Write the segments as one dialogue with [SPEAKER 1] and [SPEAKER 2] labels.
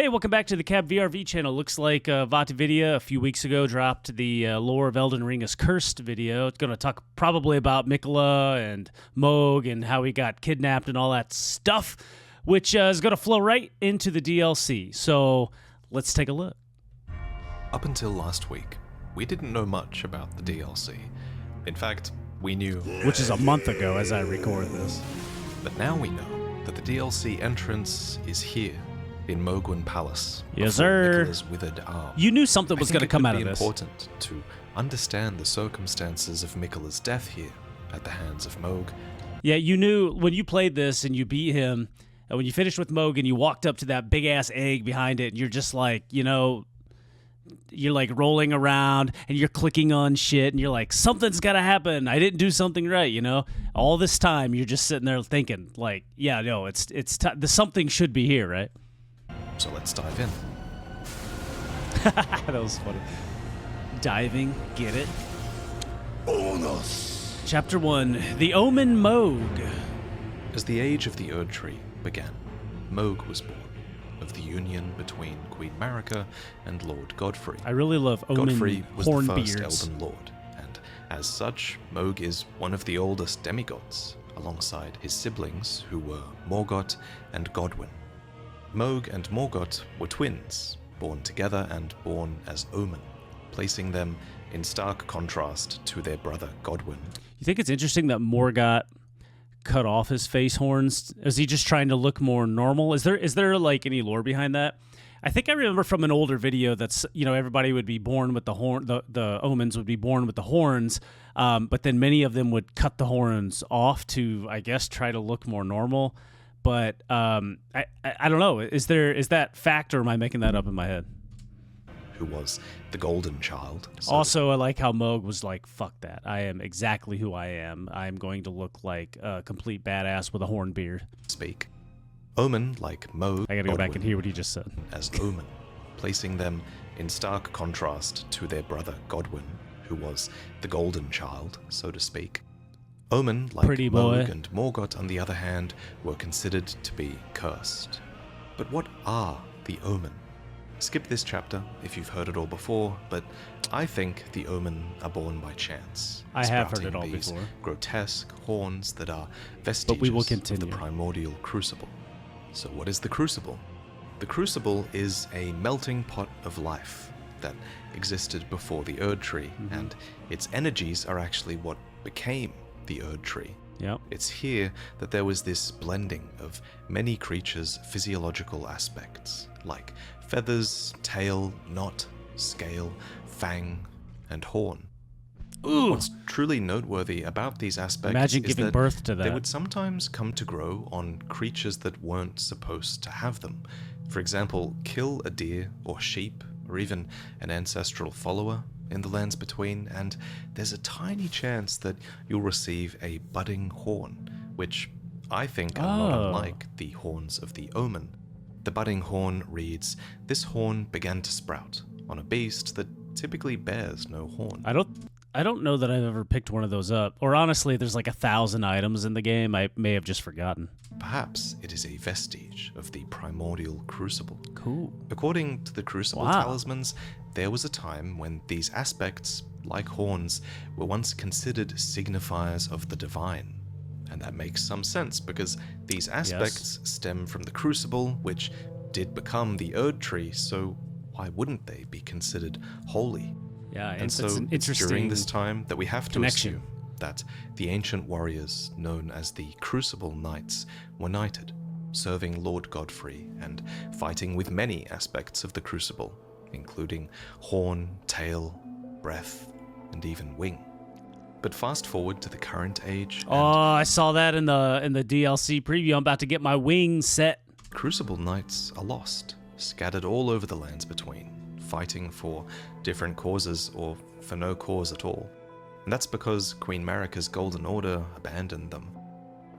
[SPEAKER 1] Hey, welcome back to the Cab VRV channel. Looks like Vaatividya a few weeks ago dropped the Lore of Elden Ring is Cursed video. It's going to talk probably about Miquella and Mogh and how he got kidnapped and all that stuff, which is going to flow right into the DLC. So let's take a look.
[SPEAKER 2] Up until last week, we didn't know much about the DLC. In fact, we knew...
[SPEAKER 1] Which is a month ago as I record this.
[SPEAKER 2] But now we know that the DLC entrance is here. In Mogh Palace.
[SPEAKER 1] Yes, sir.
[SPEAKER 2] Miquella's withered arm.
[SPEAKER 1] You knew something was going to come out of this.
[SPEAKER 2] It's important to understand the circumstances of Miquella's death here at the hands of Mogh.
[SPEAKER 1] Yeah, you knew when you played this and you beat him, and when you finished with Mogh and you walked up to that big-ass egg behind it, and you're just like, you know, you're like rolling around and you're clicking on shit, and you're like, something's got to happen. I didn't do something right, you know? All this time, you're just sitting there thinking, like, yeah, no, the something should be here, right?
[SPEAKER 2] So let's dive in.
[SPEAKER 1] That was funny. Diving, get it?
[SPEAKER 3] Onos.
[SPEAKER 1] Chapter 1, The Omen Mogh.
[SPEAKER 2] As the age of the Erd Tree began, Mogh was born, of the union between Queen Marika and Lord Godfrey.
[SPEAKER 1] I really love Omen
[SPEAKER 2] Godfrey was the first
[SPEAKER 1] Hornbeards.
[SPEAKER 2] Elden Lord, and as such, Mogh is one of the oldest demigods, alongside his siblings who were Morgott and Godwyn. Mogh and Morgott were twins, born together and born as Omen, placing them in stark contrast to their brother Godwyn.
[SPEAKER 1] You think it's interesting that Morgott cut off his face horns? Is he just trying to look more normal? Is there like any lore behind that? I think I remember from an older video that's, you know, everybody would be born with the horn, the Omens would be born with the horns, but then many of them would cut the horns off to, I guess, try to look more normal. But I don't know. Is that fact, or am I making that up in my head?
[SPEAKER 2] Who was the golden child.
[SPEAKER 1] Also, I like how Mogh was like, fuck that. I am exactly who I am. I am going to look like a complete badass with a horn beard.
[SPEAKER 2] Speak. Omen, like Mogh,
[SPEAKER 1] I gotta go back and hear what he just said.
[SPEAKER 2] As Omen, placing them in stark contrast to their brother Godwyn, who was the golden child, so to speak. Omen, like
[SPEAKER 1] Pretty boy.
[SPEAKER 2] Mogh and Morgott, on the other hand, were considered to be cursed. But what are the Omen? Skip this chapter if you've heard it all before, but I think the Omen are born by chance.
[SPEAKER 1] I have heard it
[SPEAKER 2] sprouting
[SPEAKER 1] all
[SPEAKER 2] these
[SPEAKER 1] before.
[SPEAKER 2] grotesque horns that are vestiges
[SPEAKER 1] we will
[SPEAKER 2] of
[SPEAKER 1] continue.
[SPEAKER 2] the primordial crucible. So what is the crucible? The crucible is a melting pot of life that existed before the Erd Tree, and its energies are actually what became the Erd Tree.
[SPEAKER 1] Yep.
[SPEAKER 2] It's here that there was this blending of many creatures' physiological aspects, like feathers, tail, knot, scale, fang, and horn.
[SPEAKER 1] Ooh.
[SPEAKER 2] What's truly noteworthy about these aspects
[SPEAKER 1] Imagine
[SPEAKER 2] is
[SPEAKER 1] giving
[SPEAKER 2] that
[SPEAKER 1] birth to that.
[SPEAKER 2] they would sometimes come to grow on creatures that weren't supposed to have them. For example, kill a deer or sheep, or even an ancestral follower in the lands between, and there's a tiny chance that you'll receive a budding horn, which I think are not unlike the horns of the Omen. The budding horn reads, "This horn began to sprout on a beast that typically bears no horn."
[SPEAKER 1] I don't know that I've ever picked one of those up. Or honestly, there's like 1,000 items in the game. I may have just forgotten.
[SPEAKER 2] Perhaps it is a vestige of the primordial crucible.
[SPEAKER 1] Cool.
[SPEAKER 2] According to the crucible talismans, there was a time when these aspects, like horns, were once considered signifiers of the divine. And that makes some sense because these aspects stem from the crucible, which did become the Erd Tree, so why wouldn't they be considered holy?
[SPEAKER 1] Yeah,
[SPEAKER 2] And
[SPEAKER 1] it's
[SPEAKER 2] so
[SPEAKER 1] an
[SPEAKER 2] it's
[SPEAKER 1] interesting
[SPEAKER 2] during this time that we have to
[SPEAKER 1] connection.
[SPEAKER 2] assume that the ancient warriors known as the Crucible Knights were knighted, serving Lord Godfrey and fighting with many aspects of the Crucible, including horn, tail, breath, and even wing. But fast forward to the current age,
[SPEAKER 1] Oh, I saw that in the DLC preview. I'm about to get my wings set.
[SPEAKER 2] Crucible Knights are lost, scattered all over the lands between, fighting for different causes or for no cause at all. And that's because Queen Marika's Golden Order abandoned them.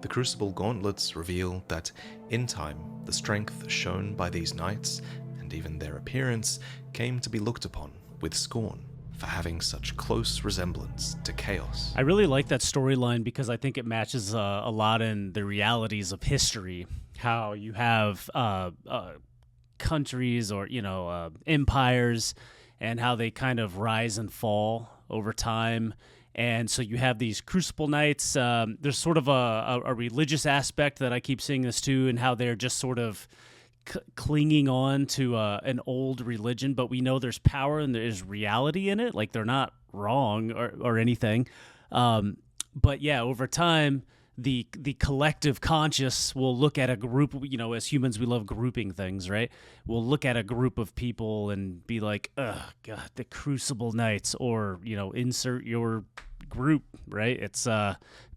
[SPEAKER 2] The Crucible Gauntlets reveal that, in time, the strength shown by these knights, and even their appearance, came to be looked upon with scorn for having such close resemblance to chaos.
[SPEAKER 1] I really like that storyline because I think it matches a lot in the realities of history. How you have countries or empires, and how they kind of rise and fall over time. And so you have these crucible knights. There's sort of a religious aspect that I keep seeing this too, and how they're just sort of clinging on to an old religion, but we know there's power and there's reality in it. Like, they're not wrong or anything. But yeah, over time, the collective conscious will look at a group, as humans, we love grouping things, right? We'll look at a group of people and be like, oh, God, the Crucible Knights, or, insert your group, right? It's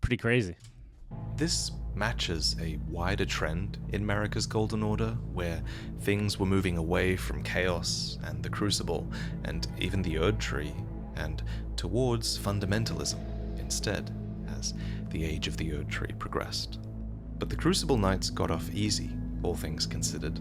[SPEAKER 1] pretty crazy.
[SPEAKER 2] This matches a wider trend in America's Golden Order, where things were moving away from chaos and the Crucible and even the Erd Tree, and towards fundamentalism instead, as the age of the Erd Tree progressed. But the Crucible Knights got off easy, all things considered.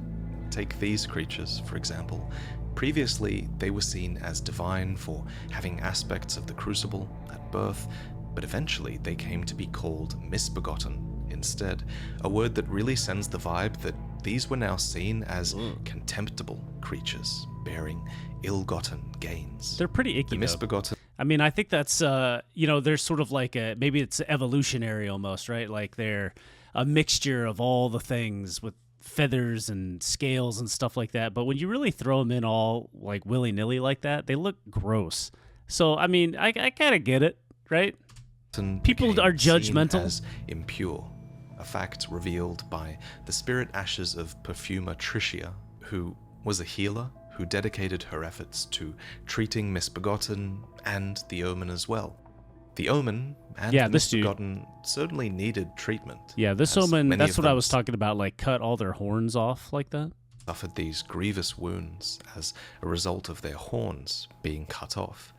[SPEAKER 2] Take these creatures, for example. Previously, they were seen as divine for having aspects of the Crucible at birth, but eventually they came to be called misbegotten instead, a word that really sends the vibe that these were now seen as contemptible creatures, bearing ill-gotten gains.
[SPEAKER 1] They're pretty icky,
[SPEAKER 2] the misbegotten.
[SPEAKER 1] I mean, I think that's, they're sort of like maybe it's evolutionary almost, right? Like they're a mixture of all the things with feathers and scales and stuff like that. But when you really throw them in all like willy-nilly like that, they look gross. So, I mean, I kind of get it, right? People are judgmental.
[SPEAKER 2] As impure, a fact revealed by the spirit ashes of perfumer Tricia, who was a healer who dedicated her efforts to treating misbegotten and the Omen as well. The Omen and the misbegotten certainly needed treatment.
[SPEAKER 1] Yeah, this Omen, that's what I was talking about, like cut all their horns off like that.
[SPEAKER 2] Suffered these grievous wounds as a result of their horns being cut off.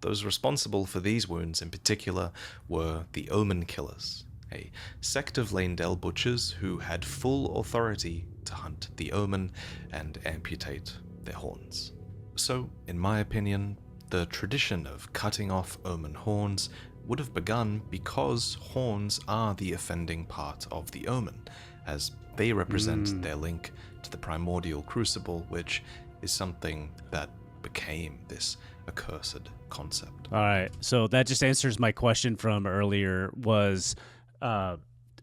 [SPEAKER 2] Those responsible for these wounds in particular were the Omen Killers, a sect of Leyndell butchers who had full authority to hunt the Omen and amputate their horns. So, in my opinion, the tradition of cutting off Omen horns would have begun because horns are the offending part of the Omen, as they represent their link to the primordial crucible, which is something that became this accursed concept.
[SPEAKER 1] All right, so that just answers my question from earlier, was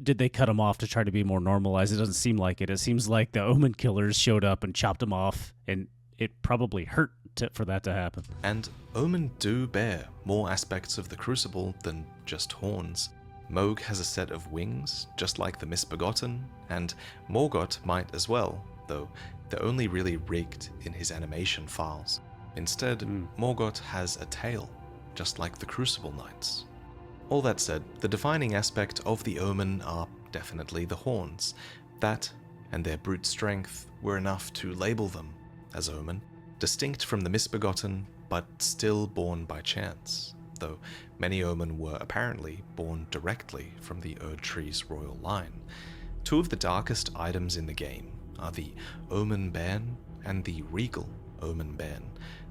[SPEAKER 1] did they cut them off to try to be more normalized? It doesn't seem like it. It seems like the Omen Killers showed up and chopped them off, and it probably hurt for that to happen.
[SPEAKER 2] And Omen do bear more aspects of the Crucible than just horns. Mogh has a set of wings, just like the Misbegotten, and Morgott might as well, though they're only really rigged in his animation files. Instead, Morgott has a tail, just like the Crucible Knights. All that said, the defining aspect of the Omen are definitely the horns. That, and their brute strength, were enough to label them as Omen, distinct from the Misbegotten, but still born by chance, though many Omen were apparently born directly from the Erd Tree's royal line. Two of the darkest items in the game are the Omen Bairn and the Regal Omen Bairn.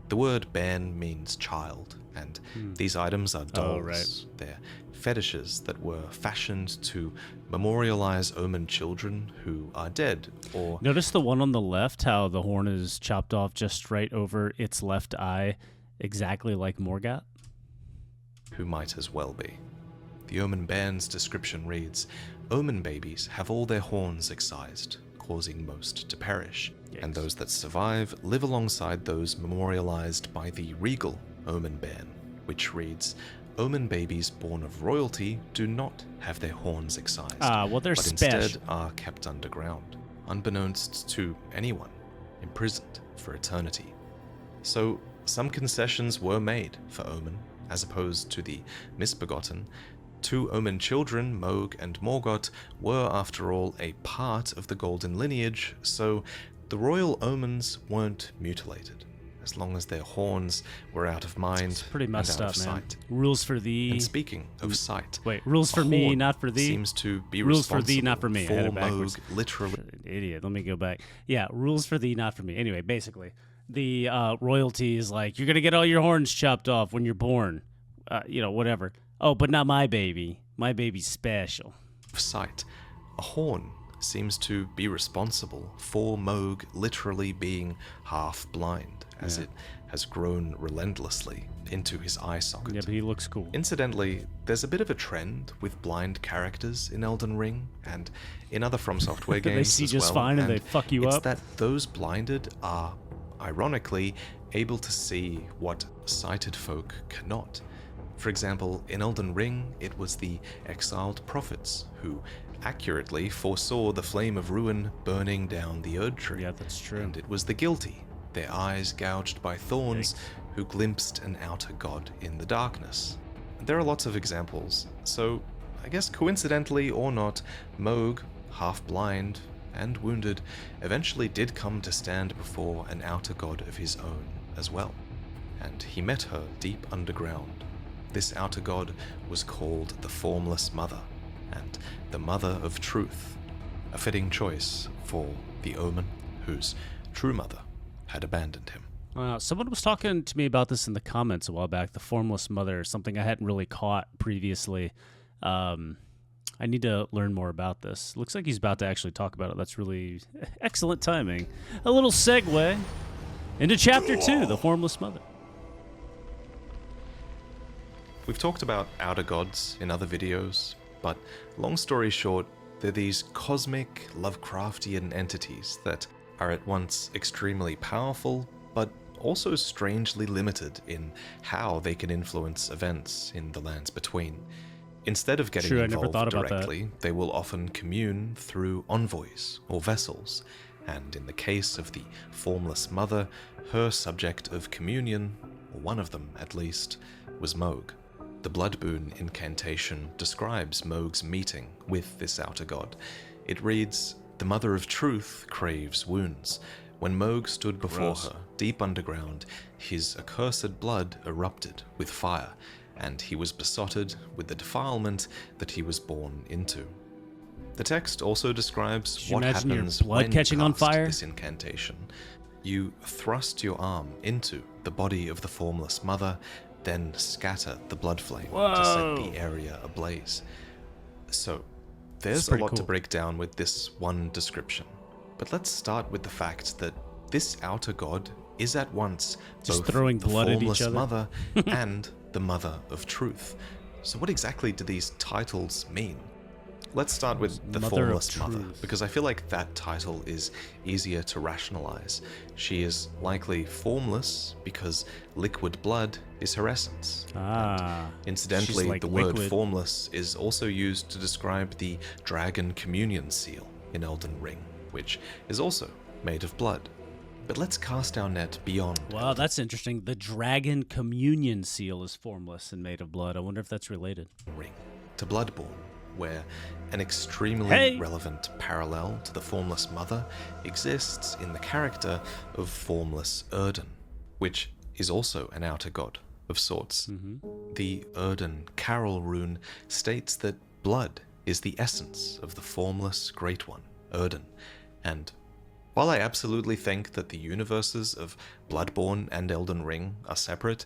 [SPEAKER 2] The word bairn means child, and these items are dolls.
[SPEAKER 1] Right.
[SPEAKER 2] They're fetishes that were fashioned to memorialize Omen children who are dead, or...
[SPEAKER 1] Notice the one on the left, how the horn is chopped off just right over its left eye, exactly like Morgott?
[SPEAKER 2] Who might as well be. The Omen Bairn's description reads, Omen babies have all their horns excised, causing most to perish, and those that survive live alongside those memorialized by the Regal Omen Bairn, which reads, Omen babies born of royalty do not have their horns excised,
[SPEAKER 1] well, they're
[SPEAKER 2] but instead are kept underground, unbeknownst to anyone, imprisoned for eternity. So, some concessions were made for Omen, as opposed to the Misbegotten. Two Omen children, Mogh and Morgott, were, after all, a part of the Golden lineage, so the royal Omens weren't mutilated, as long as their horns were out of mind
[SPEAKER 1] it's pretty messed
[SPEAKER 2] and out
[SPEAKER 1] up,
[SPEAKER 2] of
[SPEAKER 1] man.
[SPEAKER 2] sight.
[SPEAKER 1] Rules for thee.
[SPEAKER 2] And speaking of sight,
[SPEAKER 1] wait, rules for me, not for thee.
[SPEAKER 2] Seems to be
[SPEAKER 1] rules for thee,
[SPEAKER 2] responsible
[SPEAKER 1] not for me. I
[SPEAKER 2] for
[SPEAKER 1] had it backwards.
[SPEAKER 2] Mogh literally.
[SPEAKER 1] Idiot. Let me go back. Yeah, rules for thee, not for me. Anyway, basically, the royalty is like, you're gonna get all your horns chopped off when you're born. Whatever. Oh, but not my baby. My baby's special.
[SPEAKER 2] Sight. A horn, seems to be responsible for Mogh literally being half blind, as it has grown relentlessly into his eye socket.
[SPEAKER 1] Yeah, but he looks cool.
[SPEAKER 2] Incidentally, there's a bit of a trend with blind characters in Elden Ring and in other From Software games
[SPEAKER 1] They see
[SPEAKER 2] as
[SPEAKER 1] just
[SPEAKER 2] well,
[SPEAKER 1] fine and they fuck you
[SPEAKER 2] it's
[SPEAKER 1] up.
[SPEAKER 2] that those blinded are, ironically, able to see what sighted folk cannot. For example, in Elden Ring, it was the exiled prophets who accurately foresaw the flame of ruin burning down the Erd Tree.
[SPEAKER 1] Yeah, that's true.
[SPEAKER 2] And it was the guilty, their eyes gouged by thorns, who glimpsed an outer god in the darkness. There are lots of examples, so I guess coincidentally or not, Mogh, half blind and wounded, eventually did come to stand before an outer god of his own as well. And he met her deep underground. This outer god was called the Formless Mother, and the Mother of Truth, a fitting choice for the Omen, whose true mother had abandoned him.
[SPEAKER 1] Someone was talking to me about this in the comments a while back, the Formless Mother, something I hadn't really caught previously. I need to learn more about this. Looks like he's about to actually talk about it. That's really excellent timing. A little segue into Chapter 2, the Formless Mother.
[SPEAKER 2] We've talked about outer gods in other videos, but long story short, they're these cosmic, Lovecraftian entities that are at once extremely powerful, but also strangely limited in how they can influence events in the lands between. Instead of getting involved directly, they will often commune through envoys or vessels, and in the case of the Formless Mother, her subject of communion, or one of them at least, was Mogh. The Blood Boon incantation describes Mogh's meeting with this outer god. It reads, "The Mother of Truth craves wounds. When Mogh stood before her, deep underground, his accursed blood erupted with fire, and he was besotted with the defilement that he was born into." The text also describes what happens when you cast this incantation. You thrust your arm into the body of the Formless Mother, then scatter the blood flame to set the area ablaze. So, there's a lot to break down with this one description. But let's start with the fact that this outer god is at once both the Formless Mother and the Mother of Truth. So what exactly do these titles mean? Let's start with the Formless Mother, because I feel like that title is easier to rationalize. She is likely formless because liquid blood is her essence. Incidentally, like the word formless is also used to describe the Dragon Communion Seal in Elden Ring, which is also made of blood. But let's cast our net beyond.
[SPEAKER 1] Wow, that's interesting. The Dragon Communion Seal is formless and made of blood. I wonder if that's related.
[SPEAKER 2] Ring to Bloodborne, where an extremely relevant parallel to the Formless Mother exists in the character of Formless Erden, which is also an outer god of sorts. The Erden Carol rune states that blood is the essence of the formless Great One, Erden, and while I absolutely think that the universes of Bloodborne and Elden Ring are separate,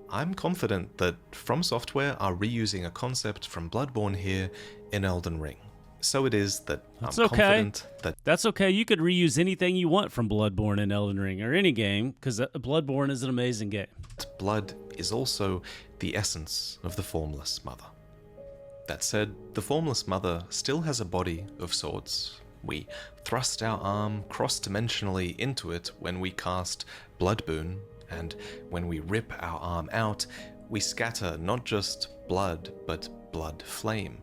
[SPEAKER 2] I'm confident that From Software are reusing a concept from Bloodborne here in Elden Ring. So it is that confident that...
[SPEAKER 1] That's okay. You could reuse anything you want from Bloodborne and Elden Ring, or any game, because Bloodborne is an amazing game.
[SPEAKER 2] Blood is also the essence of the Formless Mother. That said, the Formless Mother still has a body of sorts. We thrust our arm cross-dimensionally into it when we cast Blood Boon, and when we rip our arm out, we scatter not just blood, but blood flame.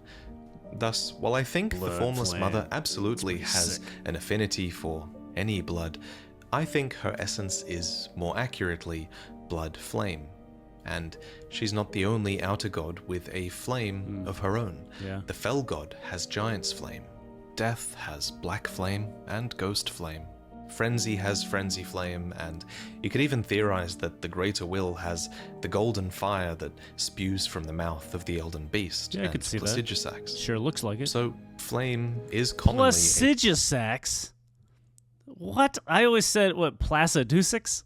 [SPEAKER 2] Thus, while I think the Formless Mother absolutely has an affinity for any blood, I think her essence is, more accurately, blood flame. And she's not the only outer god with a flame of her own. The Fell God has Giant's Flame. Death has Black Flame and Ghost Flame. Frenzy has Frenzy Flame, and you could even theorize that the Greater Will has the golden fire that spews from the mouth of the Elden Beast.
[SPEAKER 1] Yeah, I could see that.
[SPEAKER 2] Placidusax.
[SPEAKER 1] Sure looks like it.
[SPEAKER 2] So, flame is commonly...
[SPEAKER 1] Placidusax? What? I always said, what, Placidusax?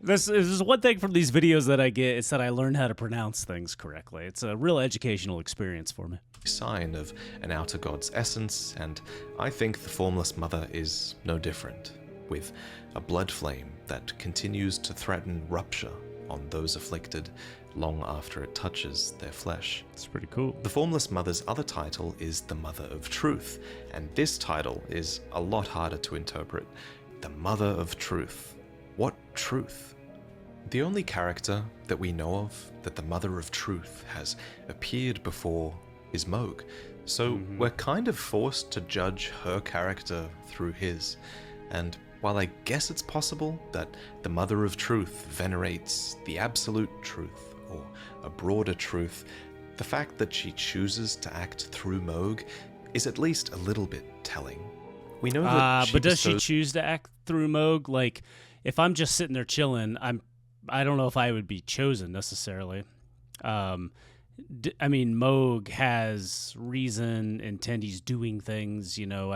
[SPEAKER 1] This is one thing from these videos that I get. It's that I learned how to pronounce things correctly. It's a real educational experience for me.
[SPEAKER 2] Sign of an outer god's essence, and I think the Formless Mother is no different, with a blood flame that continues to threaten rupture on those afflicted long after it touches their flesh.
[SPEAKER 1] It's pretty cool.
[SPEAKER 2] The Formless Mother's other title is the Mother of Truth, and this title is a lot harder to interpret. The Mother of Truth. What truth? The only character that we know of that the Mother of Truth has appeared before is Mogh, so we're kind of forced to judge her character through his. And while I guess it's possible that the Mother of Truth venerates the absolute truth or a broader truth, the fact that she chooses to act through Mogh is at least a little bit telling. We know that
[SPEAKER 1] but does she choose to act through Mogh? Like, if I'm just sitting there chilling, I don't know if I would be chosen necessarily. I mean, Mogh has reason, intent. He's doing things. You know,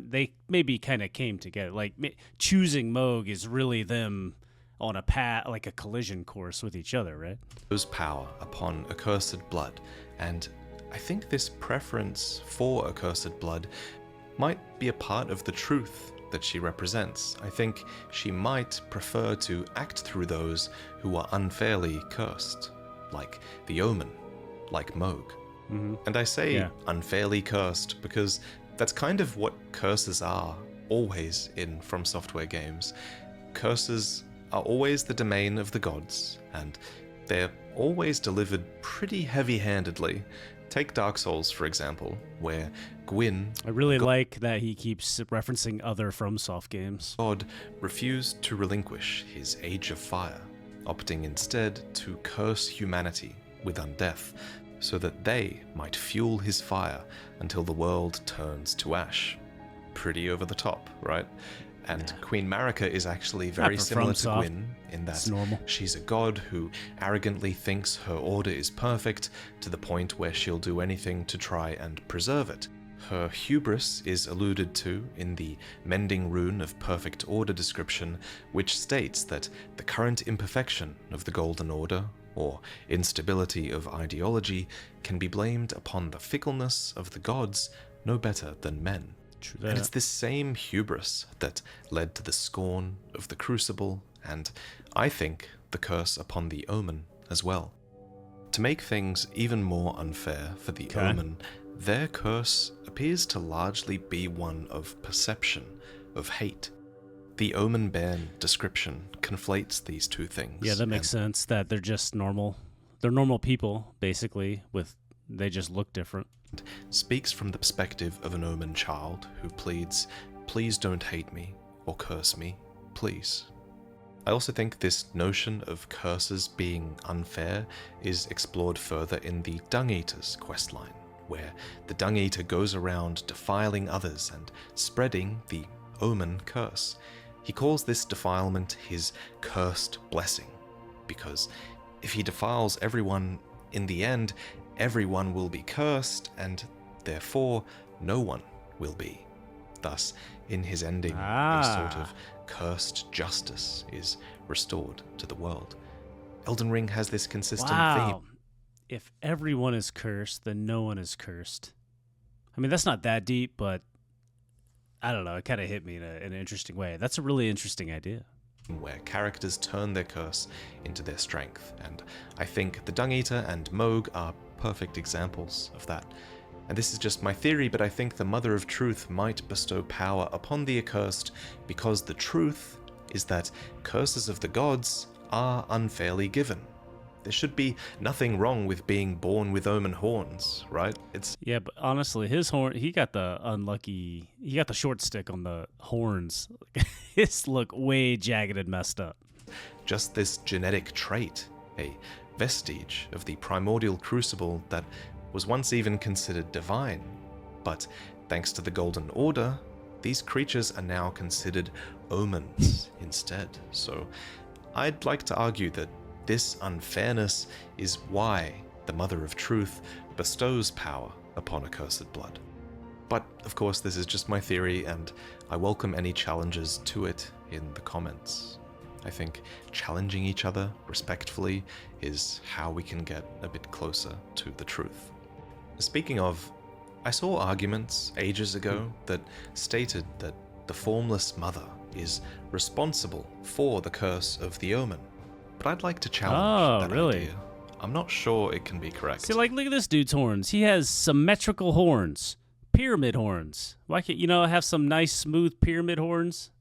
[SPEAKER 1] they maybe kind of came together. Like choosing Mogh is really them on a path, like a collision course with each other, right?
[SPEAKER 2] Those power upon accursed blood, and I think this preference for accursed blood might be a part of the truth that she represents. I think she might prefer to act through those who are unfairly cursed, like the Omen, like Mogh. And I say unfairly cursed because that's kind of what curses are always in From Software games. Curses are always the domain of the gods, and they're always delivered pretty heavy-handedly. Take Dark Souls, for example, where Gwyn...
[SPEAKER 1] I really like that he keeps referencing other FromSoft games.
[SPEAKER 2] God refused to relinquish his Age of Fire, opting instead to curse humanity with undeath, so that they might fuel his fire until the world turns to ash. Pretty over the top, right? And Queen Marika is actually very similar to Gwyn in that she's a god who arrogantly thinks her order is perfect to the point where she'll do anything to try and preserve it. Her hubris is alluded to in the Mending Rune of Perfect Order description, which states that the current imperfection of the Golden Order, or instability of ideology, can be blamed upon the fickleness of the gods no better than men. And it's this same hubris that led to the scorn of the Crucible, and I think the curse upon the Omen as well. To make things even more unfair for the Omen, their curse appears to largely be one of perception, of hate. The Omen Bairn description conflates these two things.
[SPEAKER 1] Yeah, that makes sense, that they're just normal. They're normal people, basically, they just look different.
[SPEAKER 2] Speaks from the perspective of an Omen child who pleads, "Please don't hate me or curse me, please." I also think this notion of curses being unfair is explored further in the Dung Eater's questline, where the Dung Eater goes around defiling others and spreading the Omen curse. He calls this defilement his cursed blessing, because if he defiles everyone, in the end, everyone will be cursed, and therefore no one will be. Thus, in his ending, a sort of cursed justice is restored to the world. Elden Ring has this consistent theme.
[SPEAKER 1] If everyone is cursed, then no one is cursed. I mean, that's not that deep, but I don't know, it kind of hit me in an interesting way. That's a really interesting idea.
[SPEAKER 2] Where characters turn their curse into their strength, and I think the Dung Eater and Mogh are perfect examples of that. And this is just my theory, but I think the Mother of Truth might bestow power upon the accursed because the truth is that curses of the gods are unfairly given. There should be nothing wrong with being born with Omen horns, right?
[SPEAKER 1] Yeah, but honestly, his horn, he got the short stick on the horns. His look way jagged and messed up.
[SPEAKER 2] Just this genetic trait, a vestige of the primordial crucible that was once even considered divine. But thanks to the Golden Order, these creatures are now considered omens instead. So I'd like to argue that this unfairness is why the Mother of Truth bestows power upon accursed blood. But, of course, this is just my theory, and I welcome any challenges to it in the comments. I think challenging each other respectfully is how we can get a bit closer to the truth. Speaking of, I saw arguments ages ago that stated that the Formless Mother is responsible for the curse of the Omen, but I'd like to challenge that idea. I'm not sure it can be correct.
[SPEAKER 1] See, like, look at this dude's horns. He has symmetrical horns, pyramid horns. Why can't, have some nice, smooth pyramid horns?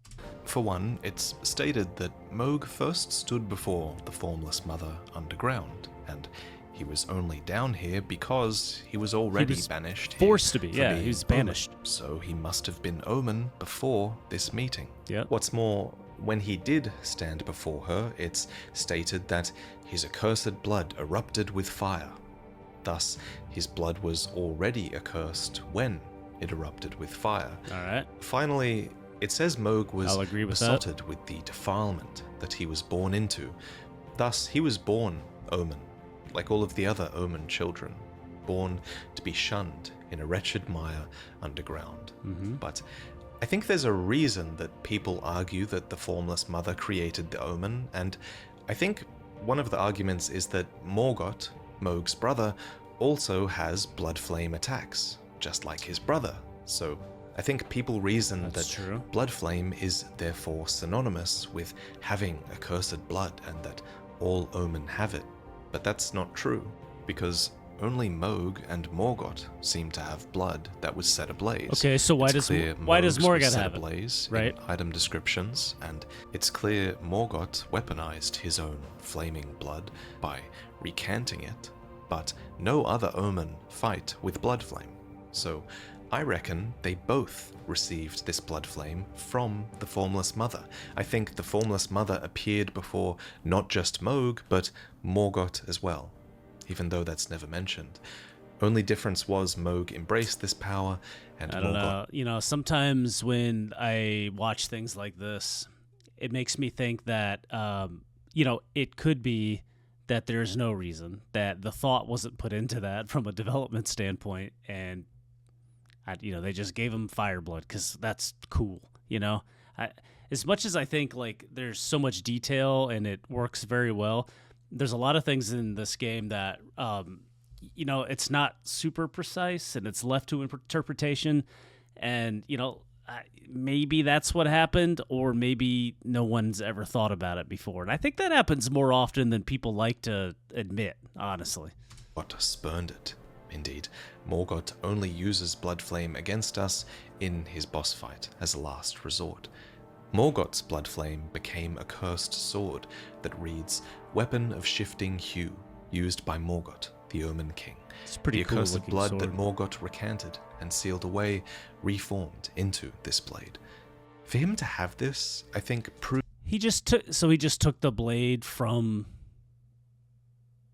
[SPEAKER 2] For one, it's stated that Mogh first stood before the Formless Mother underground, and he was only down here because he was already banished.
[SPEAKER 1] Forced to be, yeah, he was banished.
[SPEAKER 2] Omen, so he must have been Omen before this meeting.
[SPEAKER 1] Yeah.
[SPEAKER 2] What's more, when he did stand before her, it's stated that his accursed blood erupted with fire. Thus, his blood was already accursed when it erupted with fire.
[SPEAKER 1] All right.
[SPEAKER 2] Finally, it says Mogh was besotted
[SPEAKER 1] that.
[SPEAKER 2] with the defilement that he was born into. Thus, he was born Omen, like all of the other Omen children, born to be shunned in a wretched mire underground. But I think there's a reason that people argue that the Formless Mother created the Omen, and I think one of the arguments is that Morgott, Mogh's brother, also has blood flame attacks, just like his brother. So I think people reason that blood flame is therefore synonymous with having accursed blood and that all Omen have it. But that's not true, because only Mogh and Morgott seem to have blood that was set ablaze.
[SPEAKER 1] Okay, so why does Morgott have it?
[SPEAKER 2] Ablaze in item descriptions, and it's clear Morgott weaponized his own flaming blood by recanting it, but no other Omen fight with blood flame. So I reckon they both received this blood flame from the Formless Mother. I think the Formless Mother appeared before not just Mogh, but Morgott as well, even though that's never mentioned. Only difference was Mogh embraced this power, and
[SPEAKER 1] I don't know. Sometimes when I watch things like this, it makes me think that, it could be that there's no reason, that the thought wasn't put into that from a development standpoint, and they just gave him fire blood because that's cool. As much as I think like there's so much detail and it works very well, there's a lot of things in this game that it's not super precise and it's left to interpretation. And maybe that's what happened, or maybe no one's ever thought about it before. And I think that happens more often than people like to admit, honestly.
[SPEAKER 2] What spurned it? Indeed, Morgott only uses blood flame against us in his boss fight as a last resort. Morgott's blood flame became a cursed sword that reads, Weapon of Shifting Hue, used by Morgott, the Omen King.
[SPEAKER 1] It's pretty
[SPEAKER 2] the accursed blood
[SPEAKER 1] sword
[SPEAKER 2] that Morgott recanted and sealed away, reformed into this blade. For him to have this, I think,
[SPEAKER 1] He just took the blade from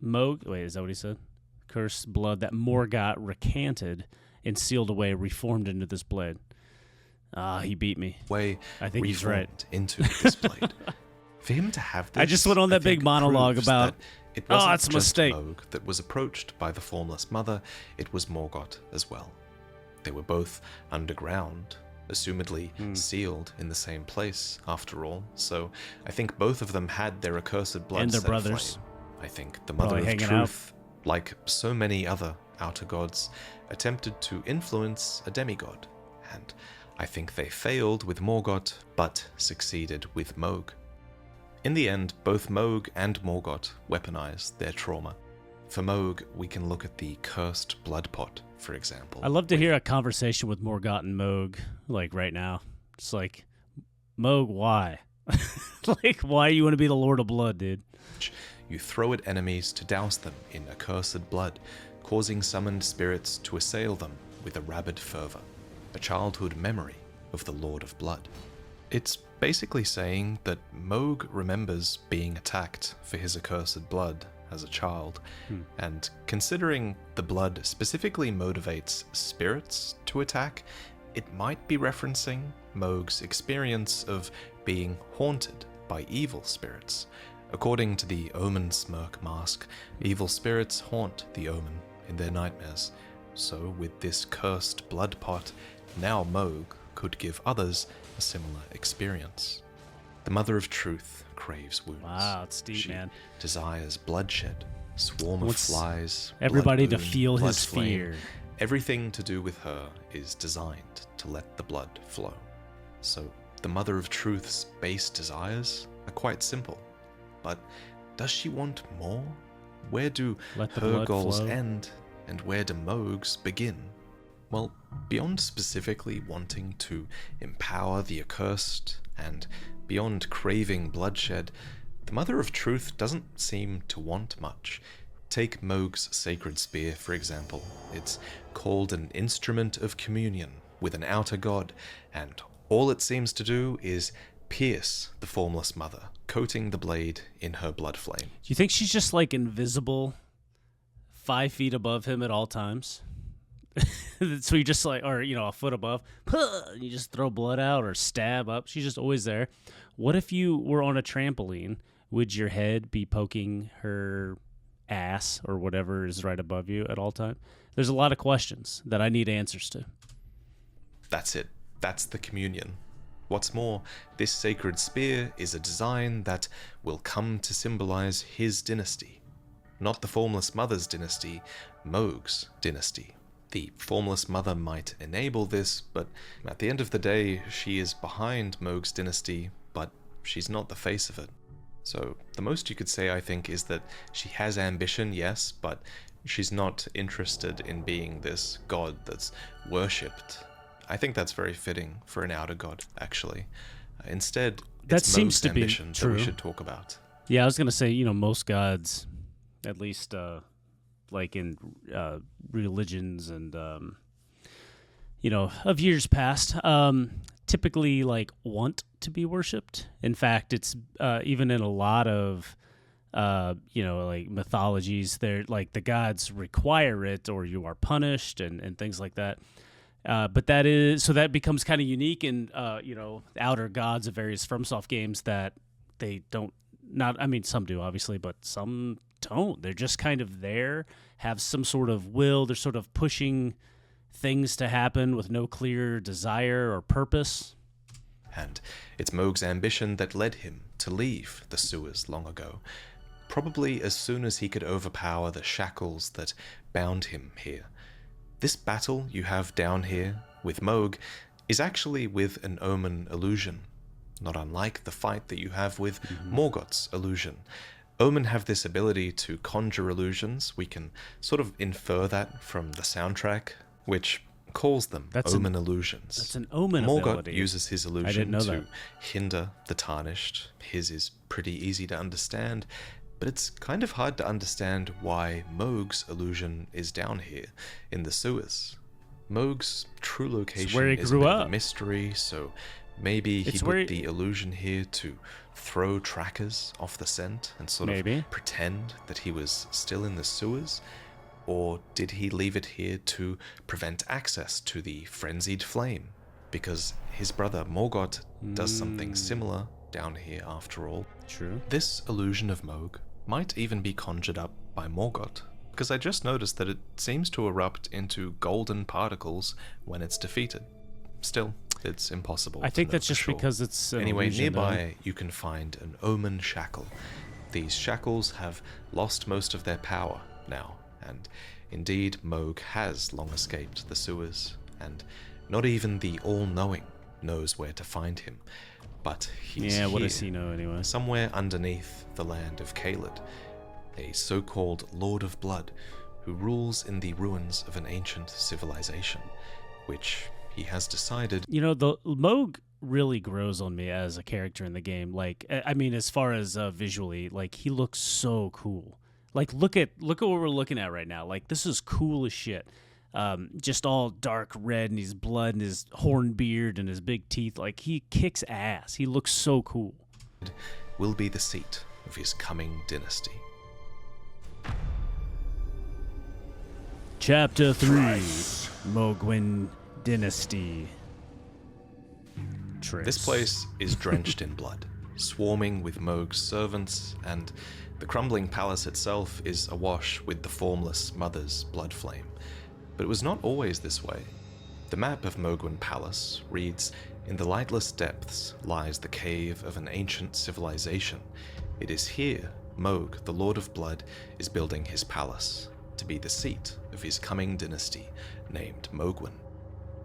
[SPEAKER 1] Mogh. Wait, is that what he said? Cursed blood that Morgott recanted and sealed away, reformed into this blade. He beat me. I think he's right.
[SPEAKER 2] Into this blade. For him to have this,
[SPEAKER 1] I just went on that big monologue about,
[SPEAKER 2] it wasn't
[SPEAKER 1] it's a
[SPEAKER 2] just
[SPEAKER 1] mistake.
[SPEAKER 2] Mogh that was approached by the Formless Mother, it was Morgott as well. They were both underground, assumedly sealed in the same place, after all, so I think both of them had their accursed blood
[SPEAKER 1] and their
[SPEAKER 2] set
[SPEAKER 1] brothers.
[SPEAKER 2] aflame. I think the Mother of Truth, like so many other outer gods, attempted to influence a demigod, and I think they failed with Morgott, but succeeded with Mogh. In the end, both Mogh and Morgott weaponized their trauma. For Mogh, we can look at the cursed blood pot, for example.
[SPEAKER 1] I'd love to hear a conversation with Morgott and Mogh, like right now. It's like, Mogh, why? Like, why do you want to be the Lord of Blood, dude?
[SPEAKER 2] You throw at enemies to douse them in accursed blood, causing summoned spirits to assail them with a rabid fervor, a childhood memory of the Lord of Blood. It's basically saying that Mogh remembers being attacked for his accursed blood as a child, and considering the blood specifically motivates spirits to attack, it might be referencing Mogh's experience of being haunted by evil spirits. According to the Omen Smirk Mask, evil spirits haunt the Omen in their nightmares. So with this cursed blood pot, now Mogh could give others a similar experience. The Mother of Truth craves wounds.
[SPEAKER 1] Wow, it's deep,
[SPEAKER 2] She
[SPEAKER 1] man.
[SPEAKER 2] desires bloodshed, swarm of
[SPEAKER 1] Wants
[SPEAKER 2] flies,
[SPEAKER 1] everybody to
[SPEAKER 2] blood moon,
[SPEAKER 1] feel
[SPEAKER 2] blood
[SPEAKER 1] his
[SPEAKER 2] flame.
[SPEAKER 1] fear.
[SPEAKER 2] Everything to do with her is designed to let the blood flow. So, the Mother of Truth's base desires are quite simple. But does she want more? Where do
[SPEAKER 1] Let the
[SPEAKER 2] her
[SPEAKER 1] blood
[SPEAKER 2] goals
[SPEAKER 1] flow.
[SPEAKER 2] end, and where do Mogh's begin? Well, beyond specifically wanting to empower the accursed, and beyond craving bloodshed, the Mother of Truth doesn't seem to want much. Take Mogh's sacred spear, for example. It's called an instrument of communion with an outer god, and all it seems to do is pierce the formless mother, coating the blade in her blood flame.
[SPEAKER 1] Do you think she's just like invisible, 5 feet above him at all times? So you just like, or a foot above, and you just throw blood out or stab up. She's just always there. What if you were on a trampoline? Would your head be poking her ass or whatever is right above you at all time? There's a lot of questions that I need answers to.
[SPEAKER 2] That's it. That's the communion. What's more, this sacred spear is a design that will come to symbolize his dynasty. Not the Formless Mother's dynasty, Mogh's dynasty. The Formless Mother might enable this, but at the end of the day, she is behind Mogh's dynasty, but she's not the face of it. So the most you could say, I think, is that she has ambition, yes, but she's not interested in being this god that's worshipped. I think that's very fitting for an outer god, actually. Instead,
[SPEAKER 1] That
[SPEAKER 2] it's
[SPEAKER 1] seems
[SPEAKER 2] Mogh's
[SPEAKER 1] to be
[SPEAKER 2] ambition that
[SPEAKER 1] true.
[SPEAKER 2] we should talk about.
[SPEAKER 1] Yeah, I was gonna say, most gods, at least like in religions and of years past, typically like want to be worshipped. In fact, it's even in a lot of like mythologies, they're like the gods require it or you are punished and things like that. But that becomes kind of unique in outer gods of various FromSoft games that they don't. Some do obviously, but some don't. They're just kind of there, have some sort of will. They're sort of pushing things to happen with no clear desire or purpose.
[SPEAKER 2] And it's Mogh's ambition that led him to leave the sewers long ago, probably as soon as he could overpower the shackles that bound him here. This battle you have down here with Mogh is actually with an omen illusion, not unlike the fight that you have with Morgoth's illusion. Omen have this ability to conjure illusions. We can sort of infer that from the soundtrack, which calls them omen illusions.
[SPEAKER 1] That's an omen
[SPEAKER 2] Morgoth
[SPEAKER 1] ability.
[SPEAKER 2] uses his
[SPEAKER 1] I didn't
[SPEAKER 2] illusion
[SPEAKER 1] know
[SPEAKER 2] to
[SPEAKER 1] that.
[SPEAKER 2] hinder the tarnished. His is pretty easy to understand, but it's kind of hard to understand why Mogh's illusion is down here in the sewers. Mogh's true location
[SPEAKER 1] where he
[SPEAKER 2] is a
[SPEAKER 1] grew
[SPEAKER 2] bit of a
[SPEAKER 1] up.
[SPEAKER 2] mystery, so maybe he
[SPEAKER 1] It's where
[SPEAKER 2] put the illusion here to throw trackers off the scent and sort
[SPEAKER 1] Maybe.
[SPEAKER 2] of pretend that he was still in the sewers. Or did he leave it here to prevent access to the frenzied flame? Because his brother Morgoth does something similar down here after all.
[SPEAKER 1] True.
[SPEAKER 2] This illusion of Mogh might even be conjured up by Morgoth, because I just noticed that it seems to erupt into golden particles when it's defeated. Still, it's impossible.
[SPEAKER 1] I think
[SPEAKER 2] to know
[SPEAKER 1] that's
[SPEAKER 2] for
[SPEAKER 1] just
[SPEAKER 2] sure.
[SPEAKER 1] because it's an
[SPEAKER 2] Anyway,
[SPEAKER 1] illusion, though.
[SPEAKER 2] nearby you can find an omen shackle. These shackles have lost most of their power now, and indeed Mogh has long escaped the sewers, and not even the All-Knowing knows where to find him. But he's
[SPEAKER 1] Yeah, what
[SPEAKER 2] here,
[SPEAKER 1] does he know anyway?
[SPEAKER 2] somewhere underneath the land of Caelid, a so-called Lord of Blood who rules in the ruins of an ancient civilization, which he has decided.
[SPEAKER 1] The Mogh really grows on me as a character in the game. Like, as far as visually, like he looks so cool. Like, look at what we're looking at right now. Like, this is cool as shit. Just all dark red and his blood and his horn beard and his big teeth. Like, he kicks ass. He looks so cool.
[SPEAKER 2] Will be the seat of his coming dynasty.
[SPEAKER 1] Chapter 3, Moghwyn Dynasty.
[SPEAKER 2] This place is drenched in blood, swarming with Mogh's servants, and the crumbling palace itself is awash with the formless mother's blood flame. But it was not always this way. The map of Mogwin Palace reads, "In the lightless depths lies the cave of an ancient civilization. It is here Mogh, the Lord of Blood, is building his palace, to be the seat of his coming dynasty, named Mogwin."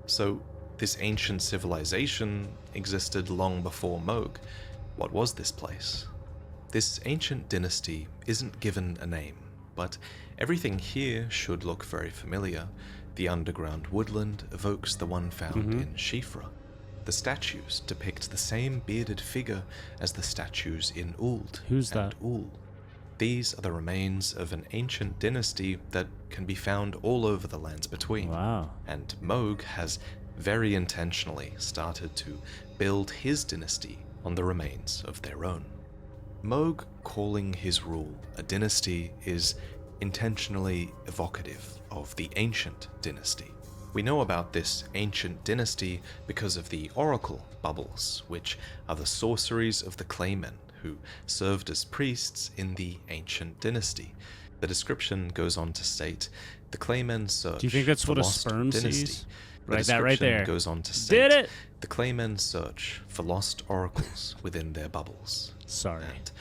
[SPEAKER 2] So, this ancient civilization existed long before Mogh. What was this place? This ancient dynasty isn't given a name, but everything here should look very familiar. The underground woodland evokes the one found in Shifra. The statues depict the same bearded figure as the statues in Uld
[SPEAKER 1] Who's
[SPEAKER 2] and
[SPEAKER 1] that?
[SPEAKER 2] Ul. These are the remains of an ancient dynasty that can be found all over the lands between.
[SPEAKER 1] Wow.
[SPEAKER 2] And Mogh has very intentionally started to build his dynasty on the remains of their own. Mogh calling his rule a dynasty is intentionally evocative of the ancient dynasty. We know about this ancient dynasty because of the oracle bubbles, which are the sorceries of the claymen who served as priests in the ancient dynasty. The description goes on to state, the claymen search.
[SPEAKER 1] Do you think that's
[SPEAKER 2] for
[SPEAKER 1] what a
[SPEAKER 2] lost
[SPEAKER 1] sperm
[SPEAKER 2] dynasty.
[SPEAKER 1] sees?
[SPEAKER 2] The
[SPEAKER 1] Right, that right
[SPEAKER 2] description
[SPEAKER 1] there.
[SPEAKER 2] goes on to state,
[SPEAKER 1] Did it?
[SPEAKER 2] the claymen search for lost oracles within their bubbles.
[SPEAKER 1] Sorry.
[SPEAKER 2] And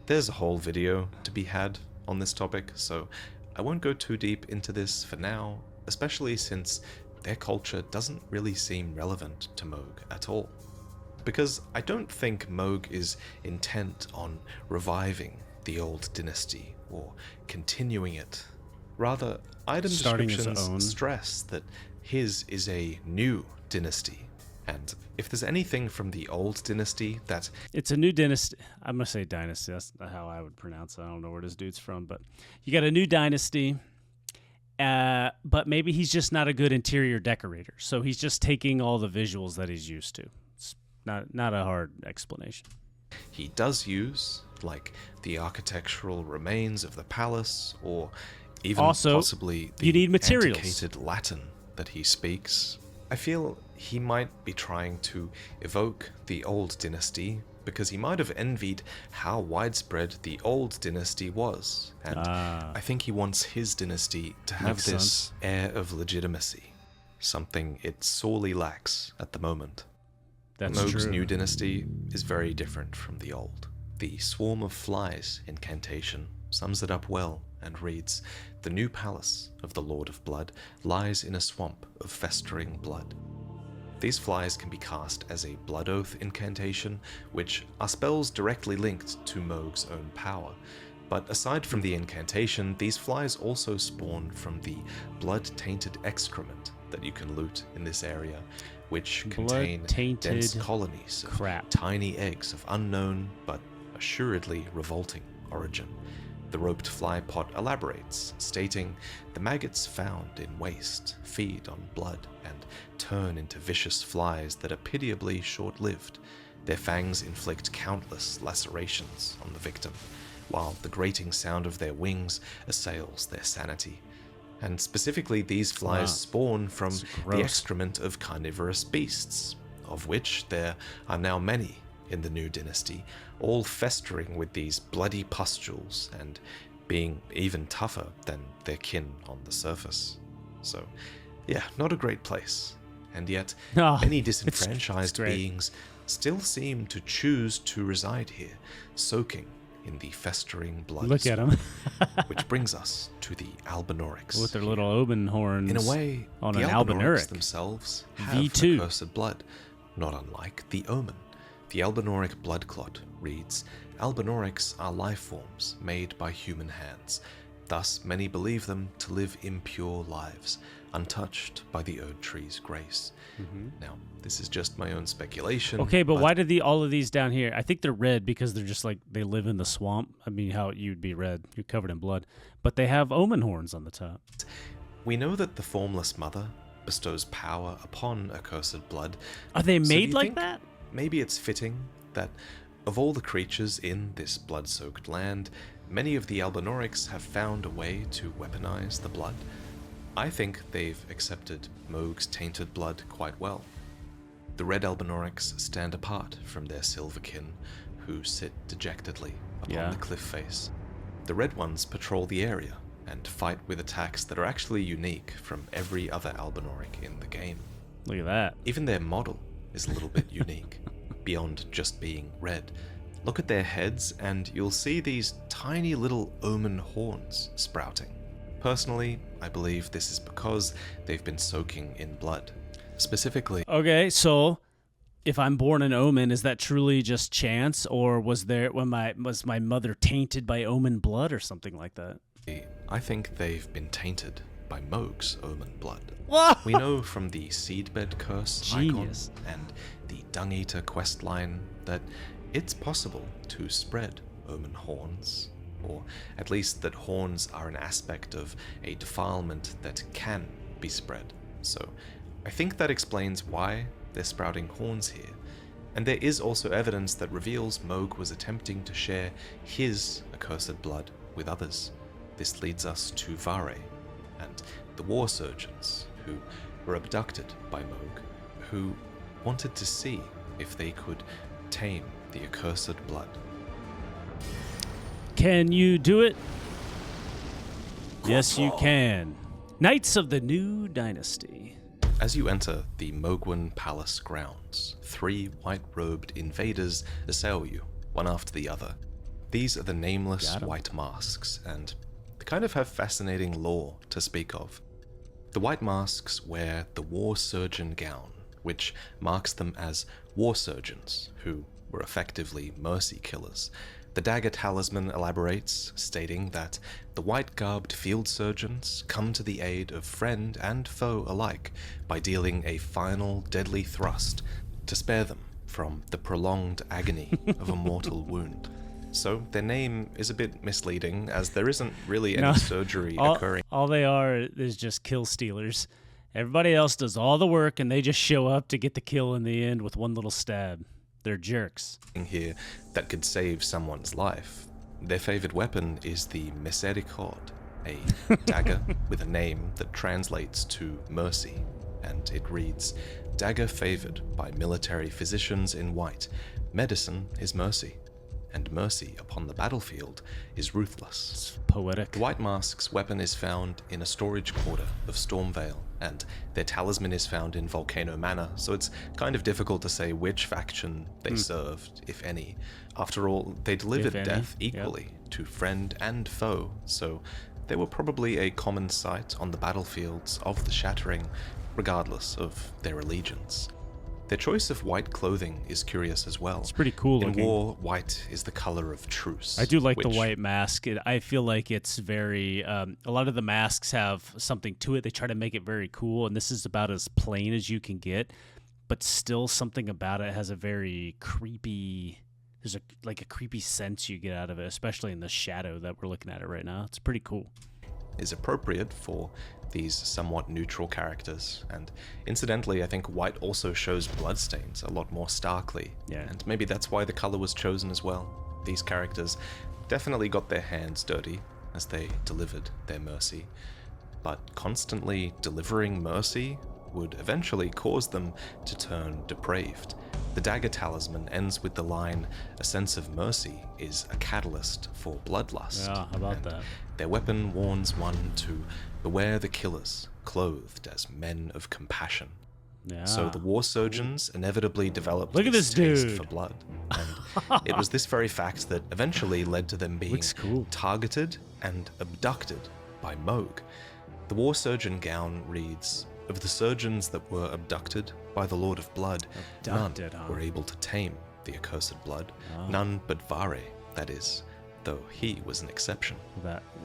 [SPEAKER 2] there's a whole video to be had on this topic, so I won't go too deep into this for now, especially since their culture doesn't really seem relevant to Mogh at all. Because I don't think Mogh is intent on reviving the old dynasty or continuing it. Rather, item
[SPEAKER 1] Starting his
[SPEAKER 2] descriptions
[SPEAKER 1] own.
[SPEAKER 2] stress that his is a new dynasty. And if there's anything from the old dynasty that
[SPEAKER 1] It's a new dynasty. I'm going to say dynasty. That's not how I would pronounce it. I don't know where this dude's from, but you got a new dynasty. But maybe he's just not a good interior decorator. So he's just taking all the visuals that he's used to. It's not a hard explanation.
[SPEAKER 2] he does use, like the architectural remains of the palace, or even
[SPEAKER 1] Also,
[SPEAKER 2] possibly the
[SPEAKER 1] you need materials.
[SPEAKER 2] antiquated Latin that he speaks. I feel he might be trying to evoke the old dynasty because he might have envied how widespread the old dynasty was, and I think he wants his dynasty to have
[SPEAKER 1] Makes
[SPEAKER 2] this
[SPEAKER 1] sense.
[SPEAKER 2] air of legitimacy, something it sorely lacks at the moment.
[SPEAKER 1] That's
[SPEAKER 2] Mogh's
[SPEAKER 1] true.
[SPEAKER 2] new dynasty is very different from the old. The Swarm of Flies incantation sums it up well and reads, "The new palace of the Lord of Blood lies in a swamp of festering blood." These flies can be cast as a Blood Oath incantation, which are spells directly linked to Mogh's own power. But aside from the incantation, these flies also spawn from the blood-tainted excrement that you can loot in this area, which contain
[SPEAKER 1] Blood-tainted
[SPEAKER 2] dense colonies of
[SPEAKER 1] crap.
[SPEAKER 2] tiny eggs of unknown but assuredly revolting origin. The roped fly pot elaborates, stating, "The maggots found in waste feed on blood and turn into vicious flies that are pitiably short-lived. Their fangs inflict countless lacerations on the victim, while the grating sound of their wings assails their sanity. And specifically, these flies
[SPEAKER 1] Wow.
[SPEAKER 2] spawn from
[SPEAKER 1] That's
[SPEAKER 2] the
[SPEAKER 1] gross.
[SPEAKER 2] excrement of carnivorous beasts, of which there are now many in the new dynasty, all festering with these bloody pustules and being even tougher than their kin on the surface. So, yeah, not a great place. And yet,
[SPEAKER 1] Oh,
[SPEAKER 2] many
[SPEAKER 1] it's
[SPEAKER 2] disenfranchised
[SPEAKER 1] great.
[SPEAKER 2] beings still seem to choose to reside here, soaking in the festering blood.
[SPEAKER 1] Look at him
[SPEAKER 2] Which brings us to the Albinorics.
[SPEAKER 1] with their
[SPEAKER 2] here.
[SPEAKER 1] little open horns.
[SPEAKER 2] In a way,
[SPEAKER 1] on
[SPEAKER 2] the
[SPEAKER 1] an
[SPEAKER 2] Albinorics
[SPEAKER 1] Albinoric.
[SPEAKER 2] themselves have
[SPEAKER 1] V2.
[SPEAKER 2] accursed blood, not unlike the Omen. The Albinoric blood clot reads, "Albinorics are life forms made by human hands. Thus, many believe them to live impure lives, untouched by the Erd Tree's grace." Now, this is just my own speculation.
[SPEAKER 1] Okay, but why did all of these down here? I think they're red because they're just like they live in the swamp. I mean, how you'd be red? You're covered in blood, but they have omen horns on the top.
[SPEAKER 2] We know that the Formless Mother bestows power upon accursed blood.
[SPEAKER 1] Are they
[SPEAKER 2] So do
[SPEAKER 1] made
[SPEAKER 2] you
[SPEAKER 1] like
[SPEAKER 2] think
[SPEAKER 1] that?
[SPEAKER 2] Maybe it's fitting that of all the creatures in this blood-soaked land, many of the Albinorics have found a way to weaponize the blood. I think they've accepted Mogh's tainted blood quite well. The red Albinorics stand apart from their silverkin, who sit dejectedly upon
[SPEAKER 1] Yeah.
[SPEAKER 2] the cliff face. The red ones patrol the area and fight with attacks that are actually unique from every other Albinoric in the game.
[SPEAKER 1] Look at that.
[SPEAKER 2] Even their model is a little bit unique, beyond just being red. Look at their heads and you'll see these tiny little omen horns sprouting. Personally, I believe this is because they've been soaking in blood. Specifically...
[SPEAKER 1] Okay, so if I'm born an omen, is that truly just chance, or was my mother tainted by omen blood or something like that?
[SPEAKER 2] I think they've been tainted by Mogh's omen blood.
[SPEAKER 1] Whoa!
[SPEAKER 2] We know from the seedbed curse
[SPEAKER 1] Genius.
[SPEAKER 2] icon and the Dung Eater questline that it's possible to spread omen horns, or at least that horns are an aspect of a defilement that can be spread. So I think that explains why they're sprouting horns here. And there is also evidence that reveals Mogh was attempting to share his accursed blood with others. This leads us to Vare and the war surgeons who were abducted by Mogh, who wanted to see if they could tame the accursed blood.
[SPEAKER 1] Can you do it? Yes, you can. Knights of the New Dynasty.
[SPEAKER 2] As you enter the Mogwen Palace grounds, 3 white-robed invaders assail you, one after the other. These are the nameless white masks, and they kind of have fascinating lore to speak of. The white masks wear the war surgeon gown, which marks them as war surgeons, who were effectively mercy killers. The dagger talisman elaborates, stating that the white-garbed field surgeons come to the aid of friend and foe alike by dealing a final deadly thrust to spare them from the prolonged agony of a mortal wound. So their name is a bit misleading, as there isn't really any surgery occurring.
[SPEAKER 1] All they are is just kill stealers. Everybody else does all the work, and they just show up to get the kill in the end with one little stab. They're jerks.
[SPEAKER 2] Here that could save someone's life. Their favorite weapon is the Miséricorde, a dagger with a name that translates to mercy, and it reads, "Dagger favored by military physicians in white. Medicine is mercy, and mercy upon the battlefield is ruthless."
[SPEAKER 1] It's poetic.
[SPEAKER 2] The White Mask's weapon is found in a storage quarter of Stormvale, and their talisman is found in Volcano Manor, so it's kind of difficult to say which faction they served, if any. After all, they delivered death equally to friend and foe, so they were probably a common sight on the battlefields of the Shattering, regardless of their allegiance. Their choice of white clothing is curious as well.
[SPEAKER 1] It's pretty cool looking.
[SPEAKER 2] In war, white is the color of truce.
[SPEAKER 1] I do like the white mask. I feel like it's very... a lot of the masks have something to it. They try to make it very cool, and this is about as plain as you can get, but still something about it has a very creepy... There's a creepy sense you get out of it, especially in the shadow that we're looking at it right now. It's pretty cool.
[SPEAKER 2] Is appropriate for these somewhat neutral characters, and incidentally I think white also shows bloodstains a lot more starkly, and maybe that's why the color was chosen as well. These characters definitely got their hands dirty as they delivered their mercy, but constantly delivering mercy would eventually cause them to turn depraved. The dagger talisman ends with the line, "A sense of mercy is a catalyst for bloodlust."
[SPEAKER 1] Yeah, how about that?
[SPEAKER 2] Their weapon warns one to beware the killers, clothed as men of compassion.
[SPEAKER 1] Yeah.
[SPEAKER 2] So the war surgeons inevitably developed
[SPEAKER 1] Look at this
[SPEAKER 2] taste
[SPEAKER 1] dude.
[SPEAKER 2] for blood. And it was this very fact that eventually led to them being targeted and abducted by Mogh. The war surgeon gown reads, "Of the surgeons that were abducted by the Lord of Blood, none were able to tame the accursed blood. None but Vare, that is, though he was an exception.